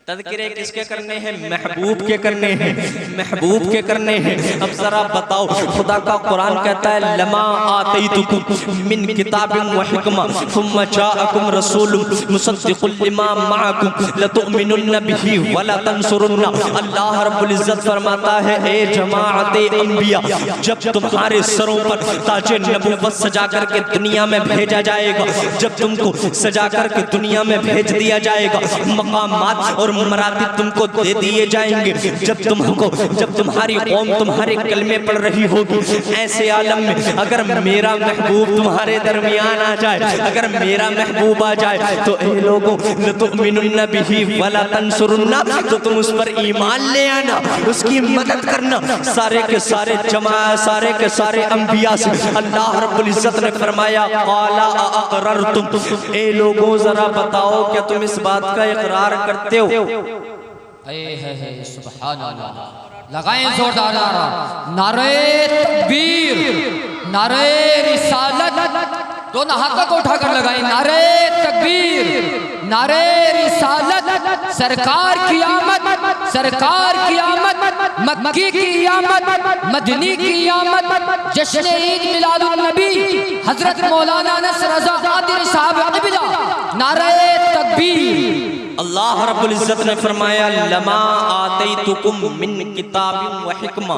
Speaker 1: तज़किरे किसके करने हैं, महबूब के करने हैं, महबूब के करने हैं। अब जरा बताओ, खुदा का कुरान कहता है लमा आतैतुकुम मिन किताबिन व हिकमा सुम्मा जाअकुम रसूलुम मुसद्दिकुल लिमा मअकुम लतुमिनुन्न बिही व लतंसुरुन्ना। अल्लाह रब्बुल इज्जत फरमाता है ए जमाअते अंबिया, जब तुम्हारे सरों पर ताजे नबुव्वत सजा करके दुनिया में भेजा जाएगा, जब तुमको सजा करके दुनिया में भेज दिया जाएगा, मकामात और मरातिब तुमको दे दिए जाएंगे, जब तुम्हारी कौम तुम्हारे कलमे पढ़ रही होगी, ऐसे आलम में अगर मेरा महबूब तुम्हारे दरमियान आ जाए, अगर मेरा महबूब आ जाए तो ए लोगों लतुमिनुन्न बिही वला तंसुरुन्ना, तो तुम उस पर ईमान ले आना, उसकी मदद करना। सारे के सारे सारे के सारे अंबिया से अल्लाह रब्बुल इज्जत ने फरमाया क़ाला अक़ररतुम, ए लोगों जरा बताओ क्या तुम इस बात का इकरार करते हो।
Speaker 3: सुभान अल्लाह, लगाएं जोरदार नारे तकबीर, नारे रिसालत, दोनों हाथों को उठाकर लगाएं, नारे तकबीर, नारे रिसालत, सरकार की आमद, सरकार की आमद, मक्की की आमद, मदनी की आमद, जश्न ईद मिलादुन नबी हजरत मौलाना नसर रज़ा कादिर साहब क़िबला, नारे तकबीर।
Speaker 1: अल्लाह रब्बुल इज्जत ने फरमाया लमा आतैतुकुम मिन किताबिन व हिकमा,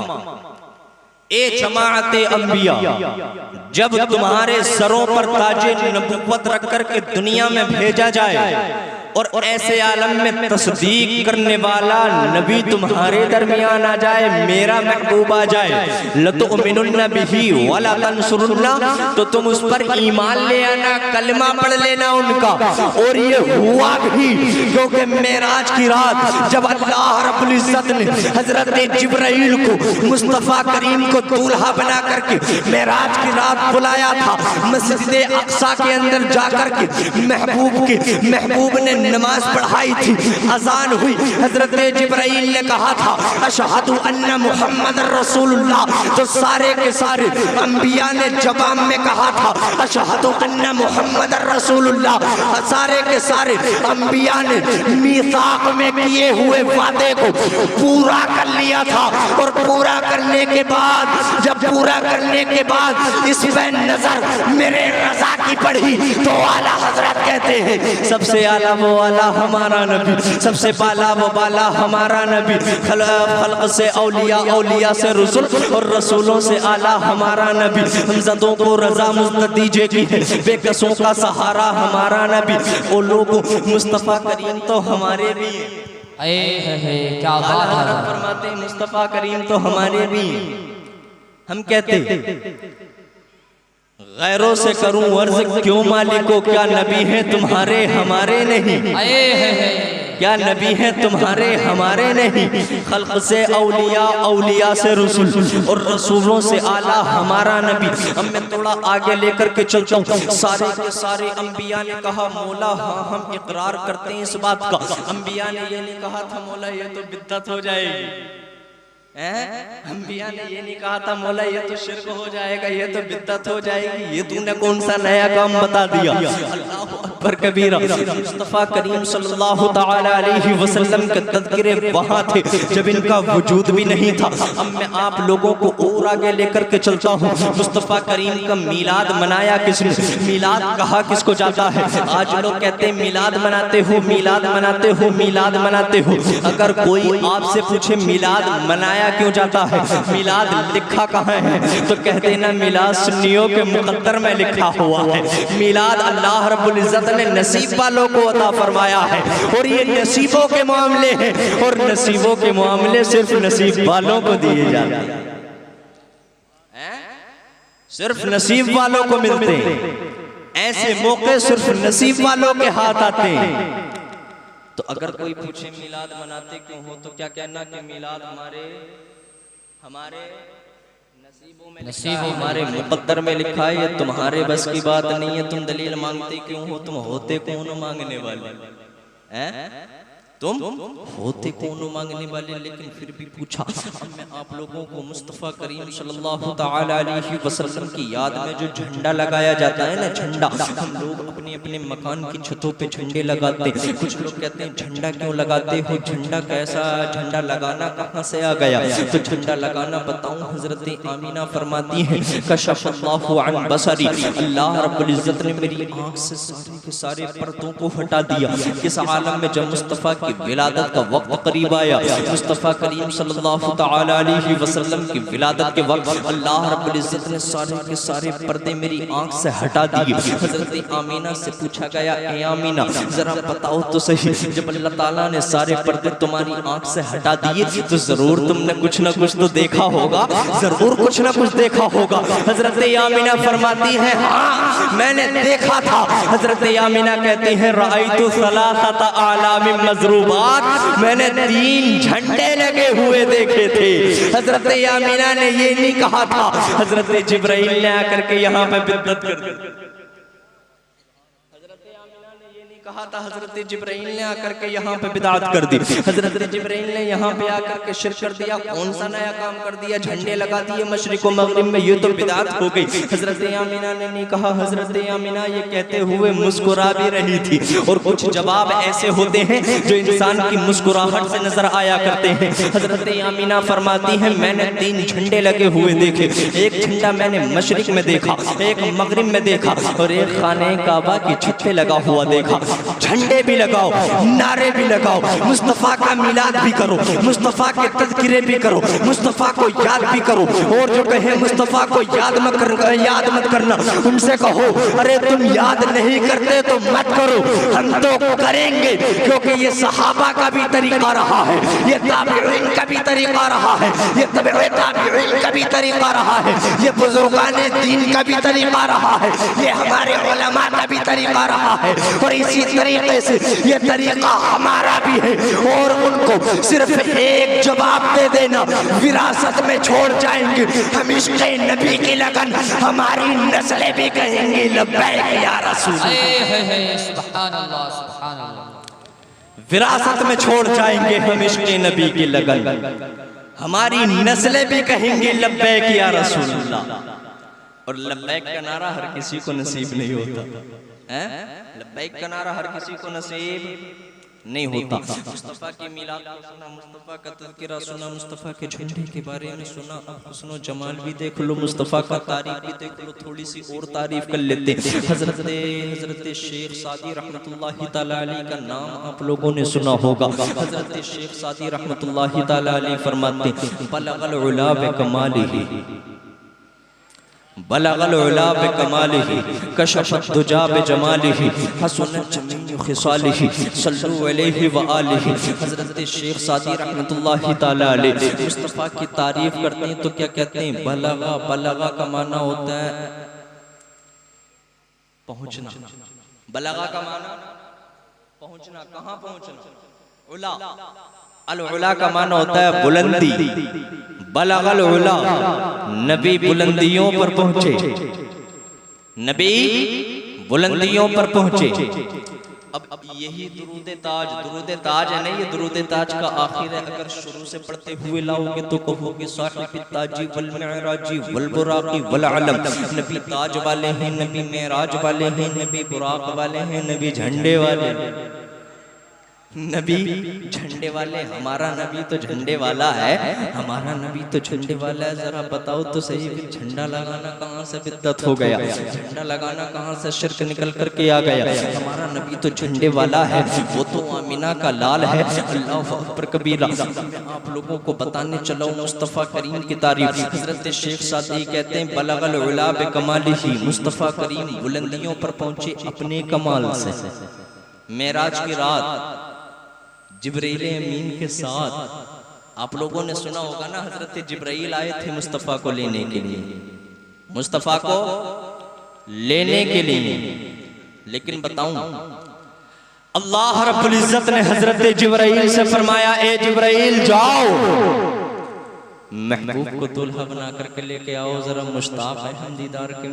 Speaker 1: ए जमाअते अंबिया, जब तुम्हारे सरों पर ताजे नबुव्वत रख कर के दुनिया में भेजा जाए और ऐसे आलम में तस्दीक करने वाला नबी तुम्हारे दरमियान आ जाए, मेरा महबूब आ जाए, लतुमिनुन्न बिही वला तंसुरुन्ना, तो तुम उस पर ईमान ले आना, कलमा पढ़ लेना उनका। और ये हुआ भी, क्योंकि मेराज की रात जब अल्लाह रब्बुल इज्जत ने हजरत जिब्राइल को मुस्तफ़ा करीम को दूल्हा बना करके मेराज की रात बुलाया था, मस्जिद अक्सा के अंदर जाकर के महबूब ने नमाज पढ़ाई थी, अजान हुई, हजरत जिब्राइल ने कहा था अशहदु अन्ना मुहम्मद रसूलुल्लाह, तो सारे के सारे अंबिया ने जवाब में कहा था अशहदु अन्ना मुहम्मद रसूलुल्लाह। सारे के सारे अंबिया ने मीसाक में किए हुए वादे को पूरा कर लिया था, और पूरा करने के बाद, जब पूरा करने के बाद इस पे नजर मेरे रज़ा की पड़ी तो आला हजरत कहते हैं सबसे आला वो आला हमारा नबी, सबसे बाला वो बाला हमारा नबी, खल्क़ से औलिया, औलिया से रसूल और रसूलों से आला हमारा नबी, हमज़दों को रज़ा मुस्तदीजे की है, बेकसों का सहारा हमारा नबी। वो लोगों मुस्तफ़ा करीम तो हमारे भी हैं,
Speaker 3: क्या बात है,
Speaker 1: फरमाते मुस्तफ़ा करीम तो हमारे भी। हम कहते गैरों से करूं अर्ज़ क्यों मालिको, क्या नबी हैं तुम्हारे हमारे नहीं, क्या नबी हैं तुम्हारे हमारे नहीं, खल्क़ से औलिया, औलिया से रसूल और रसूलों से आला हमारा नबी। अब मैं थोड़ा आगे लेकर के चलता हूँ। सारे के सारे अंबिया ने कहा मौला हाँ हम इकरार करते हैं इस बात का। अंबिया ने ये नहीं कहा था मौला ये तो बिद्दत हो जाएगी, अंबिया ने ये नहीं कहा था मौला ये तो शिर्क हो जाएगा, ये तो बिद्दत हो जाएगी, ये तूने कौन सा नया काम बता दिया। अल्लाहु अकबर कबीरा। मुस्तफ़ा करीम सल्लल्लाहु तआला अलैहि वसल्लम के तज़किरे वहाँ थे जब इनका वजूद भी नहीं था। अब मैं आप लोगों को और आगे लेकर के चलता हूँ। मुस्तफ़ा करीम का मीलाद मनाया किसने, मीलाद कहा किसको जाता है। आज लोग कहते हैं मीलाद मनाते हो, मीलाद मनाते हो, मीलाद मनाते हो। अगर कोई आपसे पूछे मीलाद मनाया क्यों जाता है, मीलाद लिखा कहाँ है, तो कहते ना मीलाद सुन्नियों के मुकद्दर में लिखा हुआ है। मीलाद अल्लाह रब्बुल इज्जत ने नसीब वालों को अता फरमाया है, और ये नसीबों के मामले हैं, और नसीबों के मामले सिर्फ नसीब वालों को दिए जाते हैं, सिर्फ नसीब वालों को मिलते हैं। ऐसे मौके सिर्फ नसीब वालों के हाथ आते हैं।
Speaker 2: तो अगर कोई पूछे मिलाद मनाते क्यों हो, तो क्या कहना कि मिलाद हमारे नसीबों में लिखा है, हमारे मुकद्दर में लिखा है, ये तुम्हारे बस की बात नहीं है। तुम दलील मांगते क्यों हो, तुम होते कौन मांगने वाले हैं? तुम होते कौन मांगने वाले? लेकिन फिर भी पूछा। अब मैं आप लोगों को मुस्तफ़ा करीम सल्लल्लाहु ताला अलैहि वसल्लम की याद में जो झंडा लगाया जाता है ना, झंडा, हम लोग अपने अपने मकान की छतों पे झंडे लगाते हैं। कुछ लोग कहते हैं झंडा क्यों लगाते हो, झंडा कैसा, झंडा लगाना कहाँ से आ गया? तो झंडा लगाना बताऊं, हजरत आमीना फरमाती हैं कशफ़ल्लाहु अन बसरी, अल्लाह रब्बुल इज्जत ने मेरी आँख से सारे के सारे पर्दों को हटा दिया। इस आलम में जब मुस्तफ़ा की विलादत का वक्त करीब आया, मुस्तफ़ा करीम सल्लल्लाहु ताला अलैहि वसल्लम की विलादत के वक्त अल्लाह रब्बुल इज्जत ने सारे के सारे पर्दे मेरी आंख से हटा दिए। हजरत आमीना से पूछा गया, ए आमीना जरा बताओ तो सही, जब अल्लाह ताला ने सारे पर्दे तुम्हारी आंख से हटा दिए तो जरूर तुमने कुछ ना कुछ तो देखा होगा, जरूर कुछ ना कुछ देखा होगा। हजरत आमीना फरमाती है, हाँ मैंने देखा था। हजरत आमीना कहती है, राइतु सलासत आलामिन मज़रूबात, मैंने 3 झंडे लगे हुए देखे थे। हजरत आमीना ने ये नहीं कहा था, हजरत जिब्राइल ने आकर के यहाँ पे बिदअत कर दी। कहा था, हजरत जिब्राइल ने आकर के यहाँ पे बिदात कर दी। हजरत जिब्राइल ने यहाँ पे आकर के शिरक कर दिया। कौन सा नया काम कर दिया? झंडे लगा दिए मशरिक व मगरिब में, ये तो बिदात हो गई। हजरत आमीना ने नहीं कहा। हजरत आमीना ये कहते हुए मुस्कुरा भी रही थी। और कुछ जवाब ऐसे होते हैं जो इंसान की मुस्कुराहट से नजर आया करते हैं। हजरत आमीना फरमाती है, मैंने 3 झंडे लगे हुए देखे। एक झंडा मैंने मशरिक में देखा, एक मगरिब में देखा, और एक खाने काबा की छत पे लगा हुआ देखा। झंडे भी लगाओ, नारे भी लगाओ, मुस्तफ़ा का मिलाद भी करो, मुस्तफ़ा के तज़किरे भी करो, मुस्तफ़ा को याद भी करो। और जो कहे मुस्तफ़ा को याद मत करना, उनसे कहो अरे तुम याद नहीं करते तो मत करो, हम तो करेंगे, क्योंकि ये सहाबा का भी तरीका रहा है, ये ताबईन का भी तरीका रहा है, ये तबे ताबईन का भी तरीका रहा है, ये बुजुर्गाने दीन का भी तरीका रहा है, ये हमारे उलमा का भी तरीका रहा है। और इसी तरीके से ये तरीका हमारा भी है। और उनको सिर्फ एक जवाब दे देना, विरासत में छोड़ जाएंगे हम इश्क़े नबी की लगन, हमारी नस्लें भी कहेंगी लब्बैक या रसूल।
Speaker 3: सुभान अल्लाह, सुभान अल्लाह।
Speaker 1: विरासत में छोड़ जाएंगे हम इश्क़े नबी की लगन, हमारी नस्लें भी कहेंगी लब्बैक या रसूलल्लाह। और लब्बैक का नारा हर किसी को नसीब नहीं होता है, लब्बैक का नारा हर किसी को नसीब नहीं होता। मुस्तफ़ा की मिलाद को सुना, मुस्तफ़ा का तज़किरा सुना, मुस्तफ़ा के झंडे के बारे में सुना, अब सुनो जमाल भी देख लो, मुस्तफ़ा का तारीफ भी देख लो। थोड़ी सी और तारीफ कर लेते हैं। हजरत शेख सादी रहमतुल्लाहि ताला अलैह का नाम आप लोगों ने सुना होगा। हजरत शेख सादी रहमतुल्लाहि ताला अलैह फरमाते, बलगल उला बिकमालिही, बलगल उला बिकमालिही, कशफत दुजा बिजमालिही, हसनत जमीउ खिसालिही, सल्लु अलैहि व आलिही। हजरत शेख सादी रहमतुल्लाहि ताला अलैह मुस्तफ़ा की तारीफ करते हैं तो क्या कहते हैं? बलगा। बलगा का माना होता है पहुंचना। बलगा का माना पहुंचना। कहाँ पहुंचना? उला। अल उला का माना होता है बुलंदी। बलगल उला, नबी बुलंदियों पर पहुंचे, नबी बुलंदियों पर पहुंचे। अब यही दुरूद ताज है नहीं, ये दुरूद ताज का आखिर है। अगर शुरू से पढ़ते हुए लाओगे तो कहोगे साहिब ताजी वल मिअराजी वल बुराकी वल अलम। नबी ताज वाले हैं, नबी मेराज वाले हैं, नबी बुराक वाले हैं, नबी झंडे वाले, नबी झंडे वाले। हमारा नबी तो झंडे वाला है, हमारा नबी तो झंडे वाला है। जरा बताओ तो सही, झंडा लगाना कहाँ से बिद्दत हो गया? झंडा लगाना कहाँ से शिर्क निकल करके आ गया? हमारा नबी तो झंडे वाला है, वो तो आमीना का लाल है। अल्लाह अकबर कबीरा। मैं आप लोगों को बताने चला हूँ मुस्तफ़ा करीम की तारीफ। हजरत शेख सादी कहते हैं, बलगल उला बिकमालिही, मुस्तफ़ा करीम बुलंदियों पर पहुंचे अपने कमाल से। मेराज की रात जिब्राइल अमीन के साथ आप लोगों ने सुना होगा ना, हजरत जिब्राइल आए थे मुस्तफ़ा को लेने के लिए, मुस्तफ़ा को लेने के लिए। लेकिन बताऊं, अल्लाह रब्बुल इज्जत ने हजरत जिब्राइल से फरमाया, ए जिब्राइल जाओ
Speaker 2: महबूब को दुल्हा बना करके लेके आओ, जरा मुश्ताक है हम दीदार के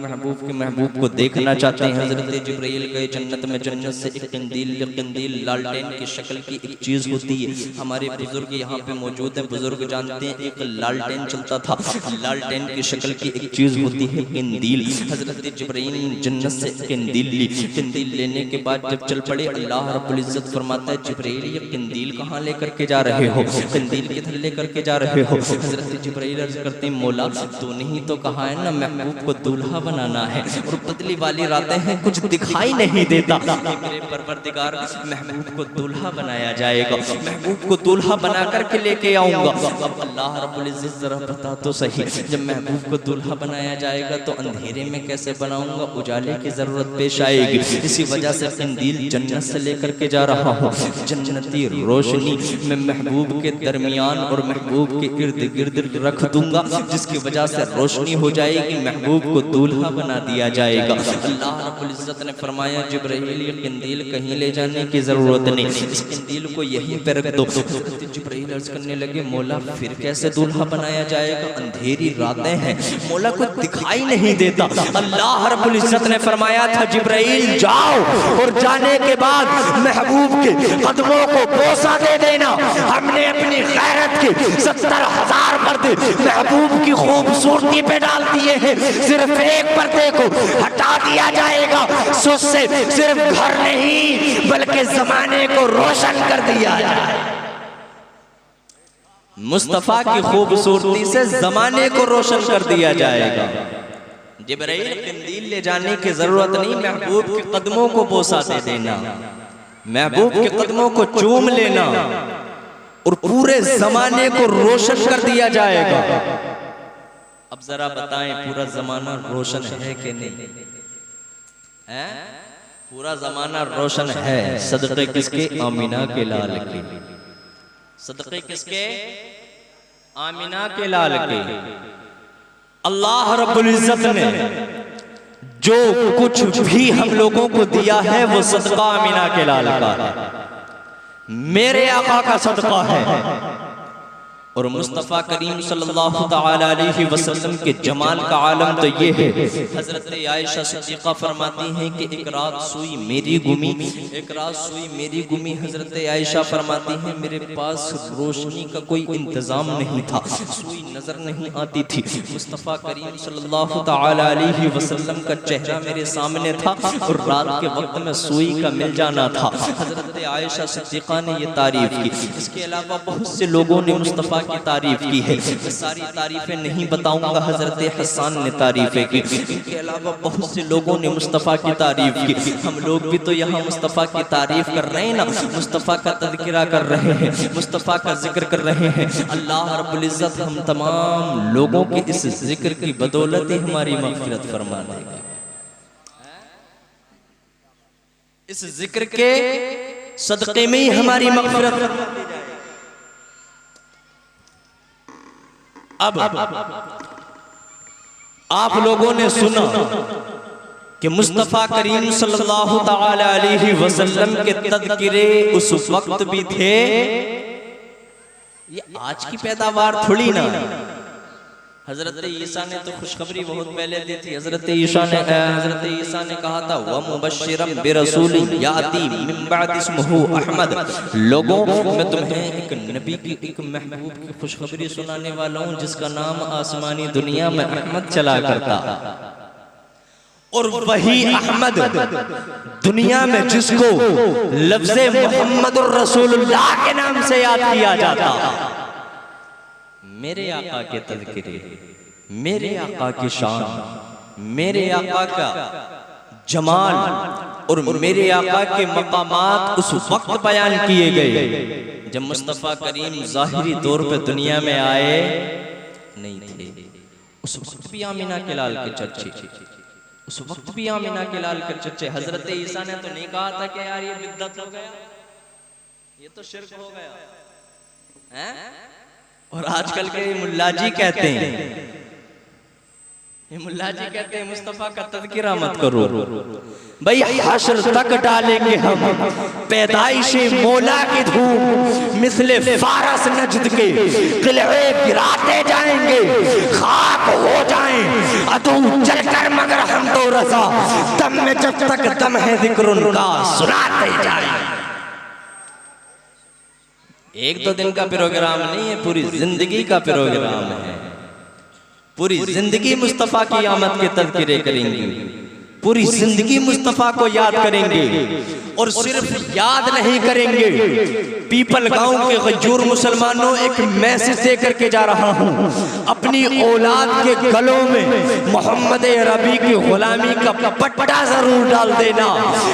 Speaker 2: महबूब को देखना चाहते हैं। हजरत जिब्राइल गए जन्नत में, जन्नत से एक कंदील लालटेन की शक्ल की एक चीज होती है। हमारे बुजुर्ग यहाँ पे मौजूद हैं, बुजुर्ग जानते हैं एक लालटेन चलता था, लालटेन की शक्ल की एक चीज होती है कंदील। हजरत जिब्राइल जन्नत से कंदील ली, कंदील लेने के बाद जब चल पड़े, अल्लाह रब्बुल इज्जत फरमाता है जिब्राइल ये कंदील कहाँ लेकर के जा रहे हो, कंदील किधर लेकर के जा रहे हो। हजरत जिब्राइल अर्ज करते हैं मौला तूने ही तो कहा है ना महबूब को दूल्हा बनाना है, और बदली वाली रातें हैं कुछ दिखाई नहीं देता, मेरे परवरदिगार महबूब को दूल्हा बनाया जाएगा, महबूब को दूल्हा बना करके लेके आऊंगा। अब अल्लाह रब्बुल इज्जत जरा बता तो सही, जब महबूब को दूल्हा बनाया जाएगा तो अंधेरे में कैसे बनाऊंगा, उजाले की जरूरत पेश आएगी। इसी वजह से कंदील जन्नत से लेकर के जा रहा हूँ, जन्नती रोशनी में महबूब के दरमियान और महबूब के इर्द गिर्द रख दूंगा, जिसकी वजह से रोशनी हो जाएगी, महबूब को दूल्हा बना दिया जाएगा। अल्लाह रब्बुल इज्जत ने फरमाया जिब्राइल ये कंदील कहीं ले जाने की जरूरत नहीं, इस कंदील को यहीं पे रख दो। जिब्राइल अर्ज करने लगे मौला फिर कैसे दूल्हा बनाया जाएगा, अंधेरी रातें हैं, मौला को दिखाई नहीं देता। अल्लाह रब्बुल इज्जत ने फरमाया था जिब्राइल जाओ, और जाने के बाद महबूब के कदमों को बोसा दे देना। हमने अपनी गैरत के 70,000 पर्दे महबूब की खूबसूरती पे डाल दिए हैं, सिर्फ एक पर्दे को हटा दिया जाएगा, सो से सिर्फ घर नहीं बल्कि जमाने को रोशन कर दिया जाए। मुस्तफा की खूबसूरती से जमाने को रोशन कर दिया जाएगा। जिब्राइल कंदील ले जाने की जरूरत नहीं, महबूब के कदमों को बोसा दे देना, महबूब के कदमों को चूम लेना और पूरे जमाने को रोशन कर दिया जाएगा। अब जरा बताएं पूरा जमाना रोशन है कि नहीं है? पूरा जमाना रोशन है। सदक़े किसके? आमिना के लाल के। सदक़े किसके? आमिना के लाल के।
Speaker 1: अल्लाह रब्बुल इज्जत ने जो कुछ भी हम लोगों को दिया है वो सदका आमिना के लाल का है, मेरे आका का सदका है।
Speaker 2: और मुस्तफ़ा करीम सल्लल्लाहु तआला अलैहि वसल्लम के जमाल का आलम तो ये है। हजरत आयशा सिद्दीक़ा फरमाती हैं कि एक रात सुई मेरी गुमी, एक रात सुई मेरी गुमी। हजरत आयशा फरमाती हैं मेरे पास रोशनी का कोई इंतज़ाम नहीं था, सुई नज़र नहीं आती थी। मुस्तफ़ा करीम सल्लल्लाहु तआला अलैहि वसल्लम का चेहरा मेरे सामने था और रात के वक्त में सुई का मिल जाना था। हजरत आयशा सिद्दीक़ा ने ये तारीफ़ की। इसके अलावा बहुत से लोगों ने मुस्तफ़ा की तारीफ की है, मैं सारी तारीफें नहीं बताऊंगा। हजरत हसन ने तारीफें की, इनके अलावा बहुत से लोगों ने मुस्तफ़ा की तारीफ की। हम लोग भी तो यहाँ मुस्तफ़ा की तारीफ कर रहे हैं ना, मुस्तफ़ा का तज़किरा कर रहे हैं, मुस्तफ़ा का जिक्र कर रहे हैं। अल्लाह रब्बुल इज़्ज़त हम तमाम लोगों के इस जिक्र की बदौलत ही हमारी मग़फ़िरत फरमा देगा। इस जिक्र के सदक़े में ही हमारी मग़फ़िरत।
Speaker 1: अब आप लोगों ने सुना कि मुस्तफ़ा करीम सल्लल्लाहु तआला अलैहि वसल्लम के तज़किरे उस वक्त भी थे, ये आज की पैदावार थोड़ी ना। हजरत ईसा ने तो खुशखबरी बहुत पहले दी थी। हजरत ईसा ने कहा था व मुबश्शिरम बिरसूलिन याती मिन बाद इस्मुहु अहमद, लोगों मैं तुम्हें एक नबी की, एक महबूब की खुशखबरी सुनाने वाला हूँ जिसका नाम आसमानी दुनिया में अहमद चला करता। और वही अहमद दुनिया में जिसको लफ्ज़े मुहम्मदुर रसूलुल्लाह के नाम से याद किया जाता, मेरे आका के तज़किरे, मेरे आका की शान, मेरे आका का जमाल और मेरे आका के मकामात उस वक्त बयान किए गए जब मुस्तफ़ा करीम ज़ाहिरी तौर पे दुनिया में आए नहीं थे। उस वक्त भी आमिना के लाल के चर्चे, उस वक्त भी आमिना के लाल के चर्चे। हजरत ईसा ने तो नहीं कहा था कि यार ये बिद्दत हो गया, ये तो शिर्क हो गया है? और आजकल के मुल्ला जी कहते हैं
Speaker 2: मुल्ला जी कहते हैं मुस्तफा का तज़किरा मत करो।
Speaker 1: भाई हश्र तक डालेंगे हम पैदाइश मौला की धूम, मिसले फारस नजद के किले गिराते जाएंगे, खाक हो जाएं अदू चलकर मगर हम तो रजा, दम में जब तक दम है जिक्र उनका सुनाते जाएं।
Speaker 2: एक दो दिन का प्रोग्राम नहीं है, पूरी जिंदगी का प्रोग्राम है। पूरी जिंदगी मुस्तफा की आमद के तज़किरे करेंगे, पूरी जिंदगी मुस्तफा को याद करेंगे। और सिर्फ याद नहीं करेंगे, पीपल गांव के गजूर मुसलमानों एक मैसेज दे करके जा रहा हूं, अपनी औलाद के गलों में मोहम्मद रबी की गुलामी का पट्टा जरूर डाल देना,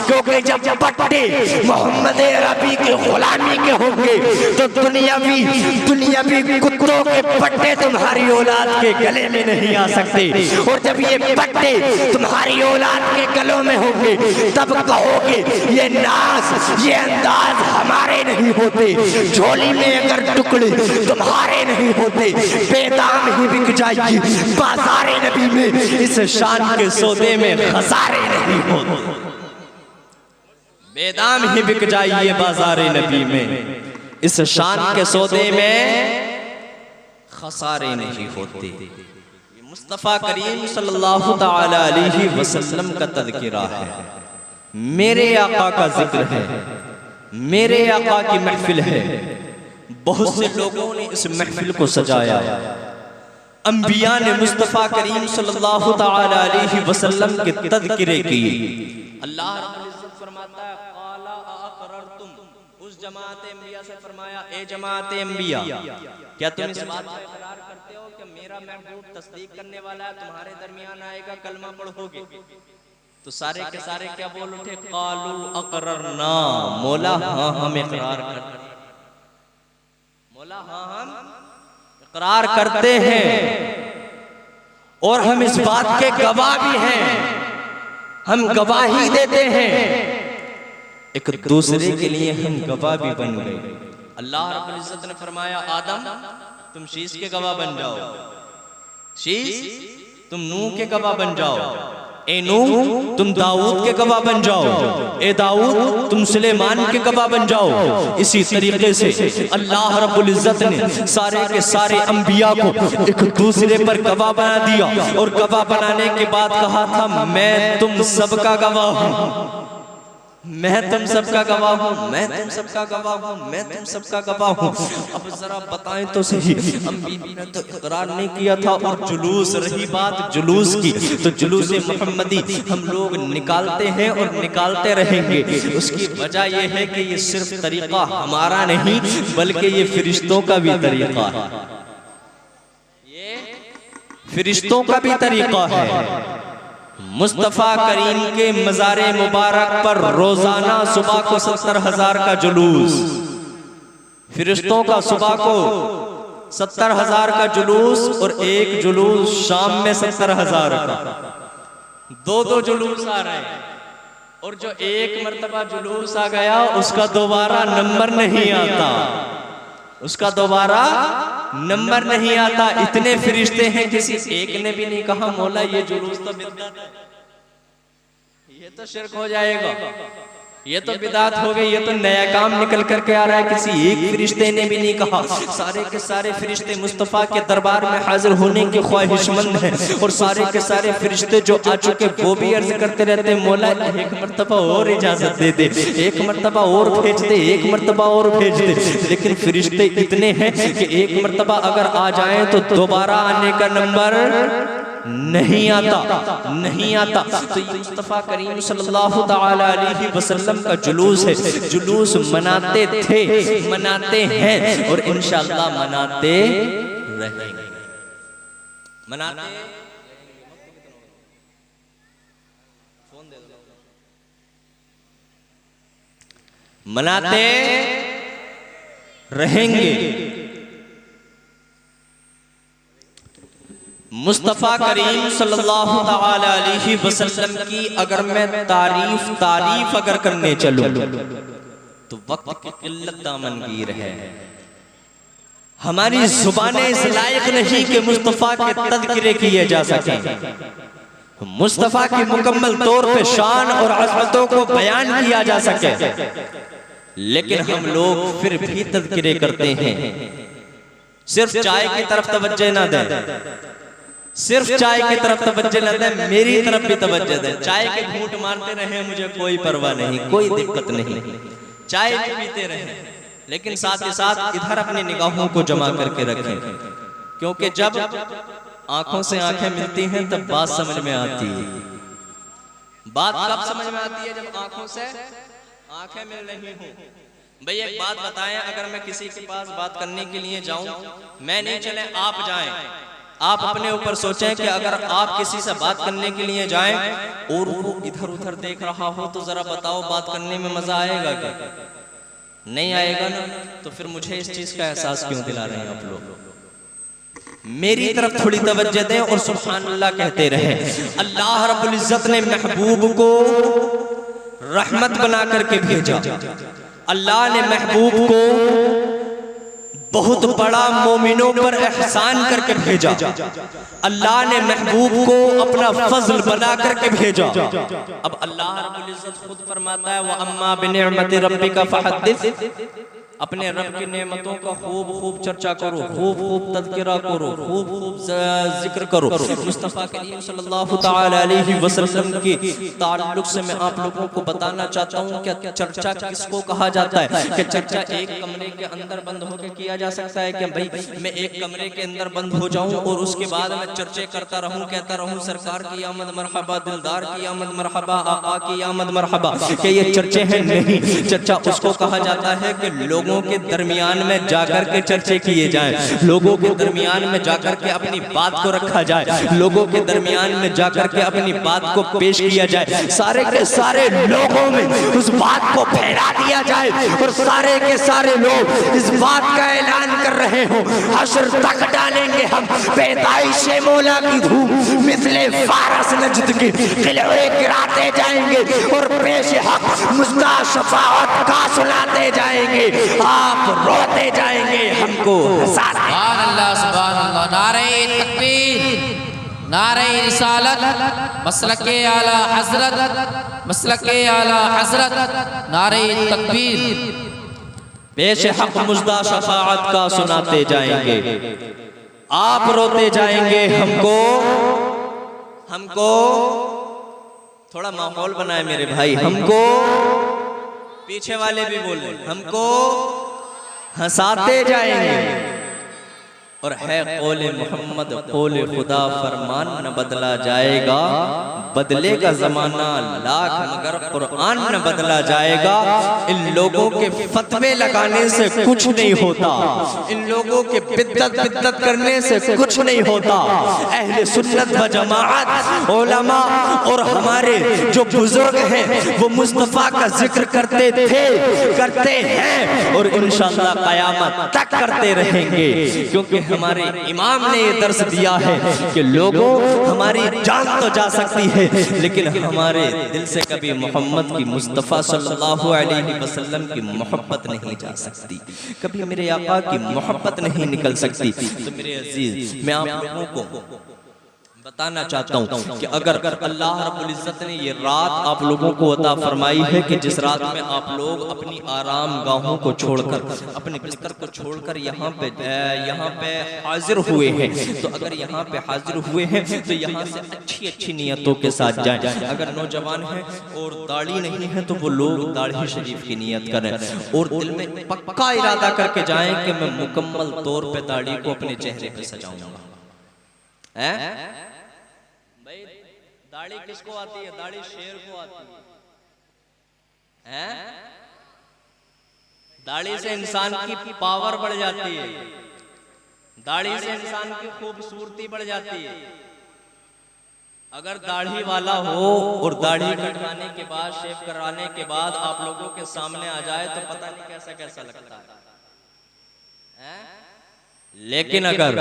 Speaker 2: क्योंकि जब पट्टे मोहम्मद रबी की गुलामी के होंगे तो दुनियावी कुत्तों के पट्टे तुम्हारी औलाद के गले में नहीं आ सकते। और जब ये पट्टे तुम्हारी औलाद के गलों में होंगे तब कहोगे ये नाज ये अंदाज हमारे नहीं होते, झोली में अगर टुकड़े तुम्हारे नहीं होते, बेदाम ही बिक जाएगी बाजारे नबी में, इस शान के सौदे में खसारे नहीं होते। बेदाम ही बिक जाइए बाजारे नबी में, इस शान के सौदे में खसारे नहीं होते। मुस्तफ़ा करीम सल्लल्लाहु तआला अलैहि वसल्लम का तज़किरा है, मेरे आका का जिक्र है, मेरे आका की महफिल है। बहुत से लोगों ने इस महफिल को सजाया, अंबिया ने मुस्तफ़ा करीम सल्लल्लाहु तआला अलैहि वसल्लम के तज़किरे किए। अल्लाह रब्बुल इज़्ज़त फरमाता है क़ाला अअक़ररतुम, उस जमात अंबिया से फरमाया ए जमात अंबिया, क्या तुम इस बात पर इक़रार करते हो कि मेरा महबूब तस्दीक करने वाला है, तुम्हारे दरमियान आएगा, कलमा पढ़ोगे? तो सारे के सारे क्या बोल उठे? क़ालू अक़ररना, मौला हाँ हम इक़रार करते हैं, मौला हाँ हम इक़रार करते हैं और हम इस बात के गवाह भी हैं, हम गवाही देते हैं। एक दूसरे के लिए हम गवाह भी बन गए। अल्लाह रब्बुल इज़्ज़त ने फरमाया आदम तुम शीश के गवाह बन जाओ, शीश तुम नूह के गवाह बन जाओ, ए नूह तुम दाऊद के गवाह बन जाओ, ए दाऊद तुम सुलेमान के गवाह बन जाओ। इसी तरीके से अल्लाह रब्बुल इज़्ज़त ने सारे के सारे अंबिया को एक दूसरे पर गवाह बना दिया और गवाह बनाने के बाद कहा था मैं तुम सबका गवाह हूँ, मैं तुम सबका गवाह हूँ, मैं तुम सबका गवाह हूँ, मैं तुम सबका गवाह हूँ। अब जरा बताएं तो सही, अंबिया ने तो इकरार नहीं किया था और जुलूस, रही बात जुलूस की, तो जुलूस मुहम्मदी हम लोग निकालते हैं और निकालते रहेंगे। उसकी वजह यह है कि ये सिर्फ तरीका हमारा नहीं बल्कि ये फरिश्तों का भी तरीका है, ये फरिश्तों का भी तरीका है। मुस्तफ़ा करीम के मज़ारे मुबारक पर रोजाना सुबह को 70,000 का जुलूस, फरिश्तों का सुबह को 70,000 का जुलूस और एक जुलूस शाम में 70,000 का, दो जुलूस आ रहे हैं। और जो एक मर्तबा जुलूस आ गया उसका दोबारा नंबर नहीं आता, उसका दोबारा नंबर नहीं आता। इतने फरिश्ते हैं, किसी एक ने भी नहीं कहा मौला ये जुलूस तो बिदअत है, ये तो शिर्क हो जाएगा, ये तो बिदात हो गई, ये तो नया काम निकल करके आ रहा है। किसी एक फरिश्ते ने भी नहीं कहा। सारे के सारे फरिश्ते मुस्तफ़ा के दरबार में हाजिर होने के ख्वाहिशमंद हैं और सारे के सारे फरिश्ते जो आ चुके वो भी अर्ज करते रहते मौला एक मर्तबा और इजाजत दे दे, एक मर्तबा और भेज दे, एक मर्तबा और भेज दे। लेकिन फरिश्ते इतने हैं कि एक मर्तबा अगर आ जाए तो दोबारा आने का नंबर नहीं आता, नहीं आता। तो ये मुस्तफ़ा करीम सल्लल्लाहु तआला अलैहि वसल्लम का जुलूस है, जुलूस मनाते थे, मनाते हैं और इंशाअल्लाह मनाते रहेंगे, मनाते मनाते रहेंगे। मुस्तफ़ा करीम सल्लल्लाहु तआला अलैहि वसल्लम की अगर मैं तारीफ अगर करने चलूं तो वक्त की किल्लत दामनगीर है।
Speaker 1: हमारी जुबानें इस लायक नहीं कि मुस्तफ़ा के तज़किरे किए जा सके, मुस्तफ़ा की मुकम्मल तौर पे शान और अज़मतों को बयान किया जा सके, लेकिन हम लोग फिर भी तज़किरे करते हैं। सिर्फ चाय की तरफ तवज्जो ना दें, सिर्फ चाय की तरफ तवज्जो न दें, मेरी तरफ भी तवज्जो दें। चाय के घूंट मारते रहे मुझे कोई परवाह नहीं, कोई दिक्कत नहीं, चाय भी पीते रहे, लेकिन साथ ही साथ इधर अपनी निगाहों को जमा करके रखें, क्योंकि जब आंखों से आंखें मिलती हैं तब बात समझ में आती है। बात कब समझ में आती है? जब आंखों से आंखें मिल रही हों। भाई एक बात बताएं, अगर मैं किसी के पास बात करने के लिए जाऊं, मैं नहीं चले आप जाएं, आप अपने ऊपर सोचें कि अगर आप किसी से बात करने के लिए जाएं और वो इधर उधर देख रहा हो तो जरा बताओ बात करने में मजा आएगा क्या? नहीं आएगा ना। तो फिर मुझे इस चीज का एहसास क्यों दिला रहे हैं आप लोग? मेरी तरफ थोड़ी तवज्जो दें और सुभान अल्लाह कहते रहे। अल्लाह रब्बुल इज्जत ने महबूब को रहमत बना करके भेजा, अल्लाह ने महबूब को बहुत बड़ा मोमिनों पर एहसान करके भेजा, अल्लाह ने महबूब को अपना फजल बना करके भेजा। अब अल्लाह रब्बुल इज्जत खुद फरमाता है, व अम्मा बिनिअमति रब्बिका फहद्दिस, अपने रब की नेमतों का खूब खूब चर्चा करो, खूब खूब तज़किरा करो, खूब खूब जिक्र करो। मुस्तफ़ा करीम सल्लल्लाहु तआला अलैहि वसल्लम के ताल्लुक से मैं आप लोगों को बताना चाहता हूँ कि चर्चा किसको कहा जाता है। कि चर्चा एक कमरे के अंदर बंद होकर किया जा सकता है कि भाई मैं एक कमरे के अंदर बंद हो जाऊँ और उसके बाद मैं चर्चे करता रहूँ, कहता रहूँ सरकार की आमद मरहबा, दिलदार की आमद मरहबा, आका की आमद मरहबा, कि ये चर्चे हैं? नहीं, चर्चा उसको कहा जाता है कि लोगों के दरमियान में जाकर के चर्चे किए जाएं, लोगों के दरमियान में जाकर के अपनी बात को रखा जाए, लोगों के दरमियान में जाकर के अपनी बात को पेश किया जाए, सारे के सारे लोगों में उस बात को फैला दिया जाए और सारे के सारे लोग इस बात का ऐलान कर रहे हो, हश्र तक डालेंगे हम पैदाइश मौला की धूम मिसले फारस नजद के किले गिराते जाएंगे और पेश हक मुस्ता शफाअत का सुनाते जाएंगे, आप रोते जाएंगे, हमको हंसाते।
Speaker 3: सुभान अल्लाह, सुभान अल्लाह। नारे तकबीर, नारे रिसालत, मसलके आला हजरत, मसलके आला हजरत, नारे तकबीर।
Speaker 1: पेश हक मुस्दा शफाअत का सुनाते जाएंगे, आप रोते जाएंगे, हमको थोड़ा माहौल बनाए मेरे भाई, हमको पीछे वाले भी बोल रहे, हमको हंसाते जाएंगे। और है कौले मोहम्मद कौले खुदा, फरमान न बदला जाएगा, बदलेगा जमाना लाख मगर कुरान न बदला जाएगा। इन लोगों के फतवे लगाने से कुछ नहीं होता, इन लोगों के बिद्दत करने से कुछ नहीं होता। अहले सुन्नत व जमाअत उलमा और हमारे जो बुजुर्ग हैं वो मुस्तफ़ा का जिक्र करते थे, करते हैं और इंशाअल्लाह क़यामत तक करते रहेंगे, क्योंकि हमारे इमाम ने ये दर्स दिया है कि लोगों हमारी जान तो जा सकती है लेकिन हमारे दिल से कभी मोहम्मद की, मुस्तफ़ा सल्लल्लाहु अलैहि वसल्लम की मोहब्बत नहीं जा सकती, कभी मेरे आका की मोहब्बत नहीं निकल सकती। तो मेरे अजीज, मैं आप लोगों को बताना चाहता हूँ कि अगर अल्लाह रब्बुल इज्जत ने ये रात आप लोगों को अता फरमाई है कि जिस रात में आप लोग अपनी आराम गाहों को छोड़कर, अपने बिस्तर को छोड़कर यहाँ पे हाजिर हुए हैं, तो अगर यहाँ पे हाजिर हुए हैं तो यहाँ से अच्छी अच्छी नियतों के साथ जाएं। अगर नौजवान हैं और दाढ़ी नहीं है तो वो लोग दाढ़ी शरीफ की नियत करें और दिल में पक्का इरादा करके जाएं कि मैं मुकम्मल तौर पे दाढ़ी को अपने चेहरे पे सजाऊंगा। दाढ़ी किसको आती है? दाढ़ी शेर को आती है। दाढ़ी से इंसान की पावर बढ़ जाती है, दाढ़ी से इंसान की खूबसूरती बढ़ जाती है। अगर दाढ़ी वाला हो और दाढ़ी कटवाने के बाद, शेव कराने के बाद आप लोगों के सामने आ जाए तो पता नहीं कैसा कैसा लगता है। लेकिन अगर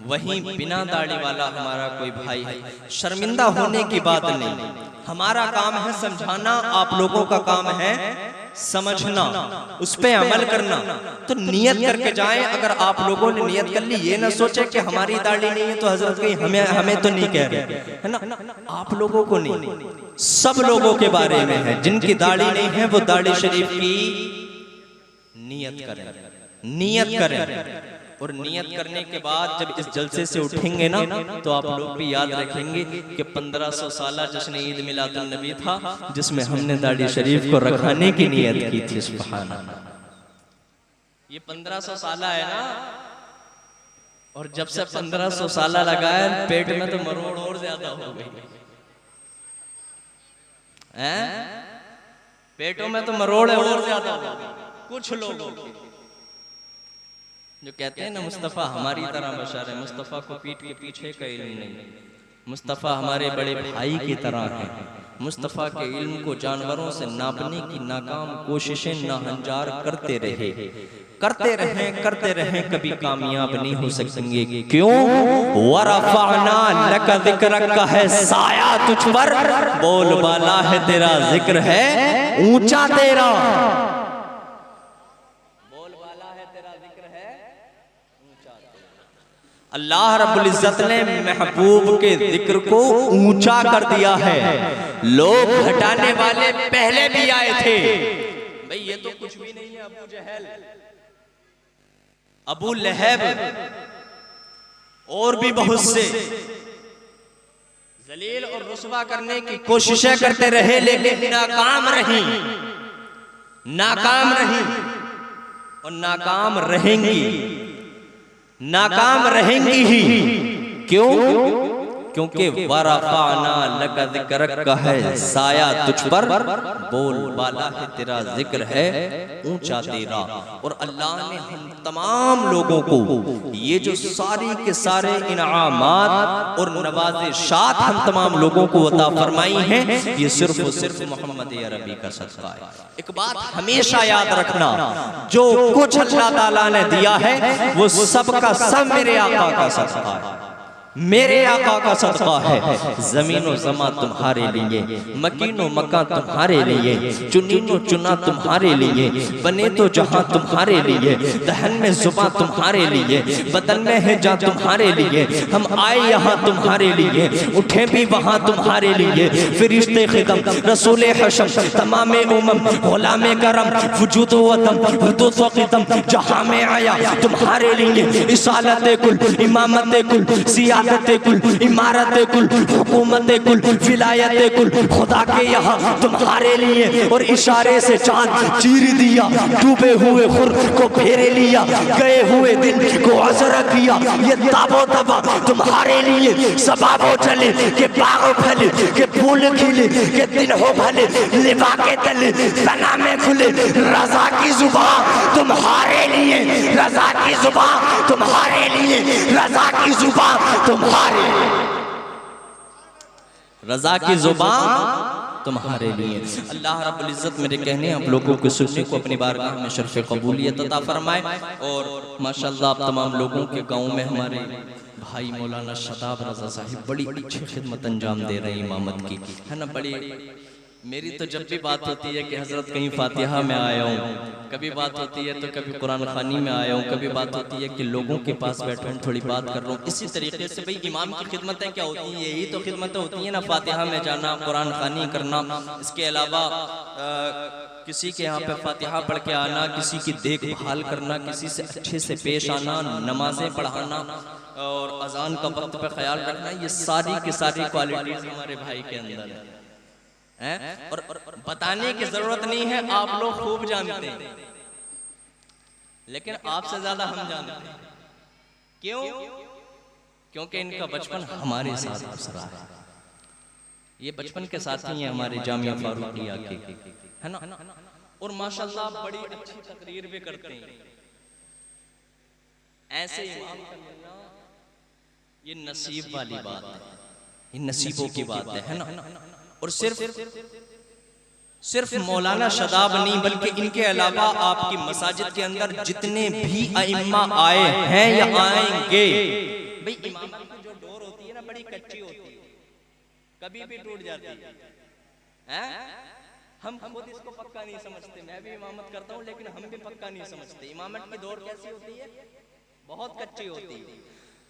Speaker 1: वहीं बिना दाढ़ी वाला हमारा कोई भाई है, शर्मिंदा होने की बात नहीं, हमारा काम है समझाना, आप लोगों का काम है समझना, उस पे अमल करना। तो नियत करके जाएं। अगर आप लोगों ने नियत कर ली, ये ना सोचे कि हमारी दाढ़ी नहीं है तो हजरत कहीं हमें तो नहीं कह रहे, है ना। आप लोगों को नहीं, सब लोगों के बारे में है। जिनकी दाढ़ी नहीं है वो दाढ़ी शरीफ की नियत करें, नियत करें। और नियत करने के बाद जब इस जलसे से उठेंगे ना, तो आप लोग भी याद रखेंगे कि 1500 साला जश्न ईद मिलादुन नबी था, जिसमें हमने दाढ़ी शरीफ को रखाने की नियत की थी। सुभान अल्लाह, ये 1500 साला है ना। और जब से 1500 साला लगाया, पेट में तो मरोड़ और ज्यादा हो गई हैं, पेटों में तो मरोड़ और ज्यादा हो गई। कुछ लोगों जो कहते हैं ना मुस्तफ़ा हमारी तरह बशर है, मुस्तफ़ा को पीठ के पीछे का इल्म नहीं, मुस्तफ़ा हमारे बड़े भाई की तरह है। मुस्तफ़ा के इल्म को जानवरों से नापने की नाकाम कोशिशें नाहंजार करते रहे, करते रहे, कभी कामयाब नहीं हो सकेंगे। क्यों? वरफ़अना लका ज़िक्रक का है साया तुझ पर, बोलबाला है तेरा, जिक्र है ऊंचा तेरा। अल्लाह रब्बुल इज्जत ने महबूब के जिक्र को ऊंचा कर दिया है। लोग घटाने वाले पहले भी आए थे। भाई ये तो कुछ भी नहीं है। अबू जहल, अबू लहब और भी बहुत से जलील और रुस्वा करने की कोशिशें करते रहे, लेकिन नाकाम रही, नाकाम रही और नाकाम रहेंगी, नाकाम रहेंगी ही। क्यों? क्योंकि वरफ़अना लका ज़िक्रक का है साया तुझ पर, बोलबाला है तेरा, जिक्र है ऊंचा तेरा। और अल्लाह ने हम तमाम लोगों को ये जो सारी के सारे इनामात और नवाज़िशात हम तमाम लोगों को अता फरमाई हैं, ये सिर्फ और सिर्फ मोहम्मद अरबी का सदका है। एक बात हमेशा याद रखना, जो कुछ अल्लाह ताला ने दिया है वो सबका सब मेरे आका का सदका है, मेरे आका का सदका है। जमीनो जमा तुम्हारे लिए, मकीनो मकान तुम्हारे लिए, चुनीनो चुना तुम्हारे लिए, बने तो जहां तुम्हारे लिए, दहन में जुबां तुम्हारे लिए, बदन में है जा तुम्हारे लिए, हम आए यहाँ तुम्हारे लिए, उठे भी वहां तुम्हारे लिए। फिरिश्ते खिदम रसूल हशम तमाम उमम गुलाम करम वजूद वतम हुदूस व क़िदम, जहां में आया तुम्हारे लिए। इसालत कुल, इमामत कुल, सियादत कुल, इमारत कुल, हुकूमत कुल, विलायत कुल, खुदा के यहाँ तुम्हारे लिए। और इशारे से चांद चीर दिया, डूबे हुए खुर को फेरे लिया, गए हुए दिन को असर किया। ये ताबो तबा तुम्हारे लिए, सबाबो चले के बागो फले, के फूल खिले, के दिन हो भले, लिबा के तले तना में खुले। रजा की जुबान तुम्हारे लिए, रजा की जुबान तुम्हारे लिए, रजा की जुबान तुम्हारे, रजा की जुबान तुम्हारे लिए। अल्लाह रब्बुल इज्जत मेरे कहने आप लोगों के सुनने को अपनी बारगाह में शर्फ़ कबूलियत अता फरमाए। और माशाअल्लाह आप तमाम लोगों के गाँव में हमारे भाई मौलाना शताब रजा साहिब बड़ी अच्छी खिदमत अंजाम दे रहे हैं इमामत की, है ना। बड़ी मेरी तो जब भी बात होती है कि हजरत कहीं फातिहा में आया हूँ, कभी बात होती है तो कभी कुरान खानी में आया हूँ, कभी बात होती है कि लोगों के पास बैठा हूँ थोड़ी बात कर रहा हूँ। इसी तरीके से भाई इमाम की खिदमतें क्या होती हैं? यही तो खिदमतें होती हैं ना, फातिहा में जाना, कुरान खानी करना। इसके अलावा किसी के यहाँ पे फातिहा पढ़ के आना, किसी की देखभाल करना, किसी से अच्छे से पेश आना, नमाजें पढ़ाना और अजान का वक्त पे ख्याल रखना, ये सारी की सारी क्वालिटीज हमारे भाई के अंदर है। और बताने की जरूरत नहीं है, आप लोग खूब जानते हैं, लेकिन आपसे ज्यादा हम जानते हैं। क्यों? क्योंकि इनका बचपन हमारे साथ गुजरा है। ये बचपन के साथ ही हमारे जामिया फारूकिया के, है ना। और माशाल्लाह बड़ी अच्छी तकरीर भी करते हैं। ऐसे इमाम का मिलना ये नसीब वाली बात है, ये नसीबों की बात है ना। और सिर्फ मौलाना शदाब नहीं, बल्कि इनके अलावा आपकी मसाजिद के अंदर जितने भी अइम्मा आए हैं या आएंगे, भाई इमाम की जो डोर होती है ना बड़ी कच्ची होती है, कभी भी टूट जाती है। हम खुद इसको पक्का नहीं समझते। मैं भी इमामत करता हूँ लेकिन हम भी पक्का नहीं समझते। इमामत की दौड़ कैसी होती है? बहुत कच्ची होती है।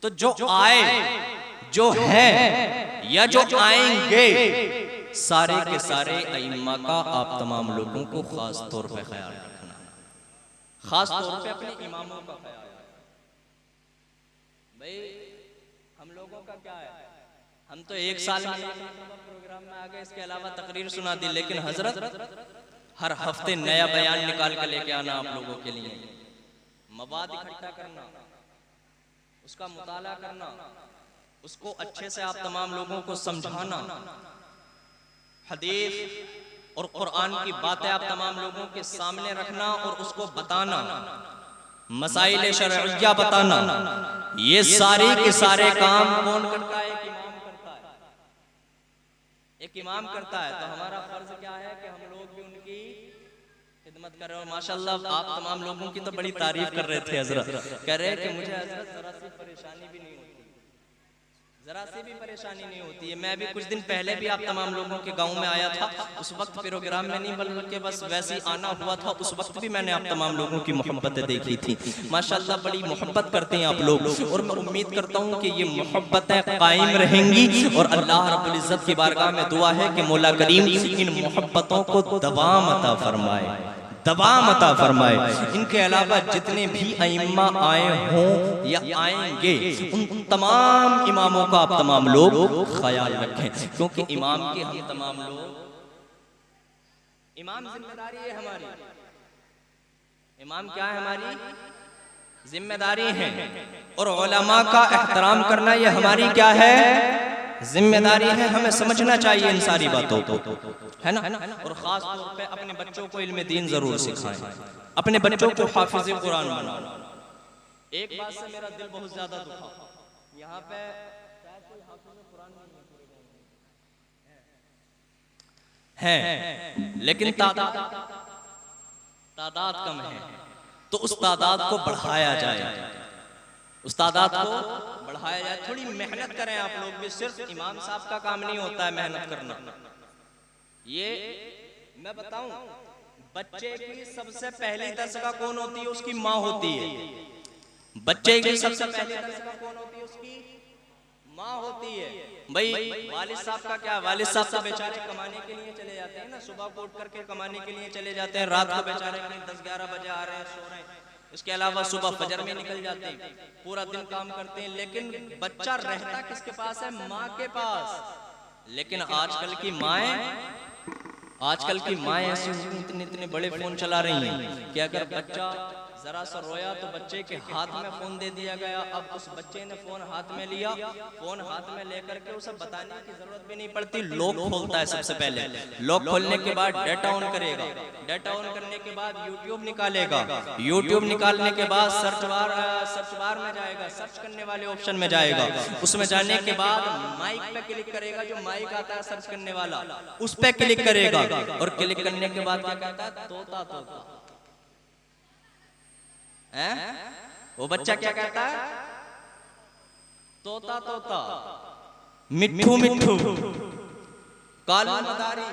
Speaker 1: तो जो आए, जो है या जो आएंगे, सारे के सारे अइम्मा का आप तमाम लोगों को खास तौर पे ख्याल रखना, खास तौर पे अपने इमामों का ख्याल। भाई हम लोगों का क्या है, हम तो एक साल में प्रोग्राम में आ गए, इसके अलावा तकरीर सुना दी, लेकिन हजरत हर हफ्ते नया बयान निकाल कर लेके आना आप लोगों के लिए, मवाद इकट्ठा करना, उसका मुताला करना, उसको अच्छे से आप तमाम लोगों को समझाना, हदीस और कुरान की बातें आप तमाम लोगों के सामने रखना और उसको बताना, मसाइल शरइया बताना, ये सारे के सारे काम कौन करता है? एक इमाम करता है। एक इमाम करता है। तो हमारा फर्ज क्या है कि हम लोग भी उनकी खिदमत कर रहे हो। माशाल्लाह आप तमाम लोगों की तो बड़ी तारीफ कर रहे थे हजरत, कह रहे कि मुझे हजरत जरा सी परेशानी भी नहीं होती, जरा सी भी परेशानी नहीं होती है। मैं भी कुछ दिन पहले भी आप तमाम लोगों के गांव में आया था, उस वक्त प्रोग्राम में नहीं बल्कि बस वैसे ही आना हुआ था, उस वक्त भी मैंने आप तमाम लोगों की मोहब्बतें देखी थी। माशाल्लाह बड़ी मोहब्बत करते हैं आप लोग, और मैं उम्मीद करता हूँ कि ये मोहब्बतें कायम रहेंगी, और अल्लाह रब्बुल इज्जत की बारगाह में दुआ है कि मौला करीम इन मोहब्बतों को दवाम अता फरमाए, दवाम अता फरमाए। इनके अलावा जितने भी अइम्मा आए हों या आएंगे, उन तमाम इमामों का आप तमाम लोग ख्याल रखें, क्योंकि इमाम की हम तमाम लोग, इमाम जिम्मेदारी है हमारी, इमाम क्या है? हमारी जिम्मेदारी है, और उलमा का एहतराम करना ये हमारी क्या है? जिम्मेदारी है। हमें समझना चाहिए इन सारी बातों को, है ना? और खास तौर पे अपने बच्चों को इल्म दीन जरूर सिखाएं, अपने बच्चों को हाफिज कुरान बनाना। एक बात से मेरा दिल बहुत ज्यादा दुखा, यहाँ पे कोई हाफिज कुरान है, लेकिन तादाद कम है, तो उस तादाद को बढ़ाया जाए, उस तादाद को बढ़ाया जाए। थोड़ी मेहनत करें आप लोग भी, सिर्फ इमाम साहब का काम नहीं होता है मेहनत करना। ये मैं बताऊं, बच्चे की सबसे पहली दस्तगा कौन होती है? उसकी माँ होती है। बच्चे की सबसे पहली दस्तगा कौन होती है? उसकी माँ होती है। भाई वालिद साहब का क्या? वालिद साहब तो बेचारे कमाने के लिए चले जाते हैं ना, सुबह को उठ करके कमाने के लिए चले जाते हैं, रात को बेचारे 10-11 बजे आ रहे हैं, सो रहे हैं। इसके अलावा सुबह फजर में निकल जाते हैं, पूरा दिन काम करते हैं, लेकिन बच्चा रहता किसके पास है? माँ के पास। लेकिन आजकल की माएँ ऐसी इतने बड़े फोन चला रही हैं कि अगर बच्चा जरा सा रोया तो बच्चे के हाथ में फोन दे दिया गया। अब उस बच्चे ने फोन हाथ में लिया, फोन हाथ में लेकर के उसे बताने की जरूरत भी नहीं पड़ती, लॉक खोलता है सबसे पहले। लॉक खोलने के बाद डाटा ऑन करेगा, डाटा ऑन करने के बाद यूट्यूब निकालेगा, यूट्यूब निकालने के बाद सर्च बार में जाएगा, सर्च करने वाले ऑप्शन में जाएगा, उसमें जाने के बाद माइक पे क्लिक करेगा, जो माइक आता है सर्च करने वाला, उस पे क्लिक करेगा, और क्लिक करने के बाद क्या कहता है? तोता तोता है? वो बच्चा क्या कहता है? तोता तोता, मिट्ठू मिट्ठू, कालू मदारी,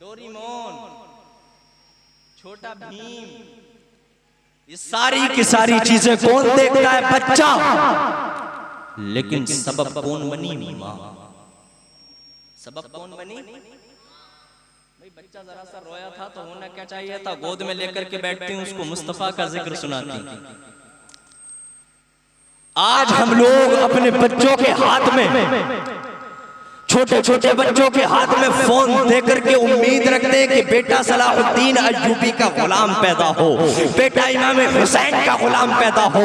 Speaker 1: डोरीमोन, छोटा भीम, ये सारी की सारी चीजें कौन देखता है? बच्चा। लेकिन सबब कौन बनी? माँ। सबब कौन बनी? बच्चा जरा सा रोया था तो होना क्या चाहिए था? गोद में लेकर के बैठती, उसको मुस्तफा का जिक्र सुनाती। आज हम लोग अपने बच्चों के हाथ में, छोटे छोटे बच्चों के हाथ में फोन दे करके उम्मीद रखते हैं कि बेटा सलाहुद्दीन अय्यूबी का गुलाम पैदा हो, बेटा इमाम हुसैन का गुलाम पैदा हो,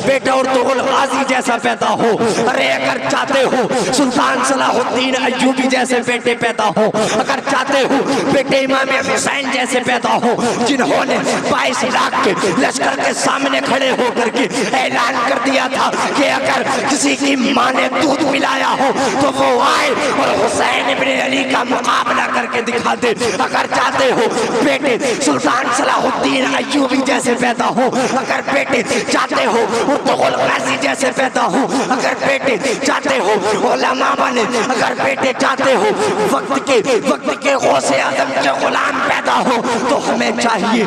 Speaker 1: बेटा उर्तुगुल गाजी जैसा पैदा हो। अरे अगर चाहते हो सुल्तान सलाहुद्दीन अय्यूबी जैसे बेटे पैदा हो, अगर चाहते हो बेटे इमाम हुसैन जैसे पैदा हो, जिन्होंने 22 लाख के लश्कर के सामने खड़े होकर के ऐलान कर दिया था कि अगर किसी की माँ ने दूध पिलाया हो तो वो आए और हुसैन इब्ने अली का मुकाबला करके दिखा दे। अगर चाहते हो बेटे सुल्तान सलाहुद्दीन अय्यूबी जैसे पैदा हो, अगर बेटे चाहते हो तुगलक गाजी जैसे पैदा हो, अगर बेटे चाहते हो उलमा बने, अगर बेटे चाहते हो वक्त के गौसे आजम के गुलाम पैदा हो, तो हमें चाहिए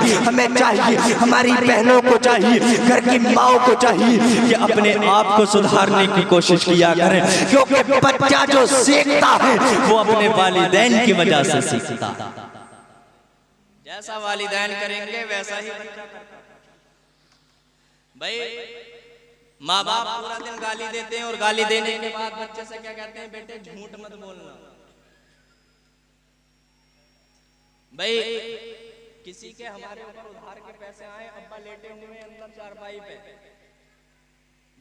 Speaker 1: हमारी बहनों को चाहिए, घर की माओ को चाहिए कि अपने आप को सुधारने की कोशिश किया करें, क्योंकि बच्चा जो सीखता है वो अपने वालिदैन की वजह से सीखता है।
Speaker 2: जैसा वालिदैन करेंगे वैसा ही बच्चा करता है। भाई माँ बाप पूरा दिन गाली देते हैं और गाली देने के बाद बच्चे से क्या कहते हैं, बेटे झूठ मत बोलना। भाई किसी के हमारे ऊपर उधार के पैसे आए, अब्बा लेटे हुए अंदर चारपाई पे,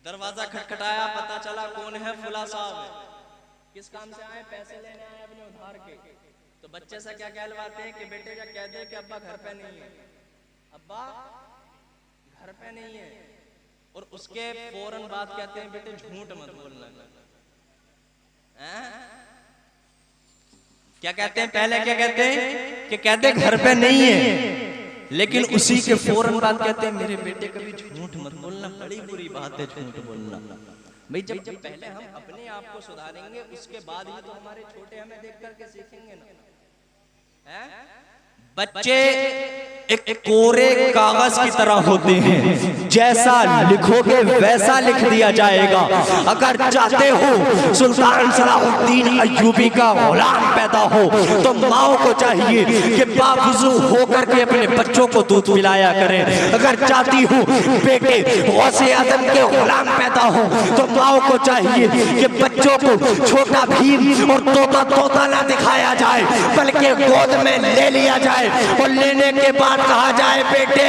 Speaker 2: दरवाजा खटखटाया, पता चला कौन है, फुला साहब है, किस काम से आए, पैसे लेने आए अपने उधार के। तो बच्चे से क्या कहलवाते हैं कि बेटे क्या कह दे कि अब्बा घर पे नहीं है, अब्बा घर पे नहीं है, और उसके फौरन बाद कहते हैं बेटे झूठ मत बोलना। क्या कहते हैं, पहले क्या कहते हैं कि कहते घर पे नहीं है, लेकिन उसी के फौरन बाद कहते हैं मेरे बेटे कभी झूठ मत बोलना, बड़ी बुरी बात है झूठ बोलना। भाई जब पहले हम अपने आप को सुधारेंगे, उसके बाद ही तो हमारे छोटे हमें देख करके सीखेंगे ना।
Speaker 1: बच्चे एक कोरे कागज की तरह होते हैं, जैसा लिखोगे वैसा लिख दिया जाएगा। अगर चाहते हो सुल्तान सलाहुद्दीन अय्यूबी का गुलाम पैदा हो, तो माओ को चाहिए कि बावजू होकर के अपने बच्चों को दूध पिलाया करें। अगर चाहती हो बेटे गौसे आजम के गुलाम पैदा हो, तो माओ को चाहिए कि बच्चों को छोटा भीम और तोता ना दिखाया जाए, बल्कि गोद में ले लिया जाए, और लेने के बाद कहा जाए बेटे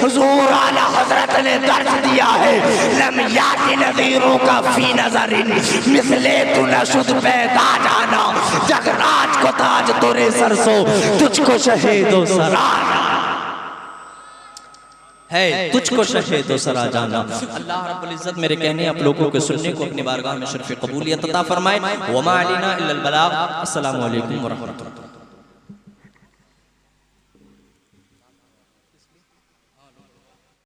Speaker 1: हुजूर आला हजरत ने दर्ज दिया है, लम याति नज़ीरों का फी नज़रिन मिसले तू नशुद पैदा जाना, जगराज को ताज तोरे सरसो तुझको शहीदो सराना
Speaker 2: है, तुझको शहीदो सरा जाना। अल्लाह रब्बुल इज्जत मेरे कहने आप लोगों के सुनने को अपनी बारगाह में शर्फ कबूलियत अता फरमाए। वमा अलैना इल्लल बलाग। अस्सलामु अलैकुम व रहमतुल्लाह।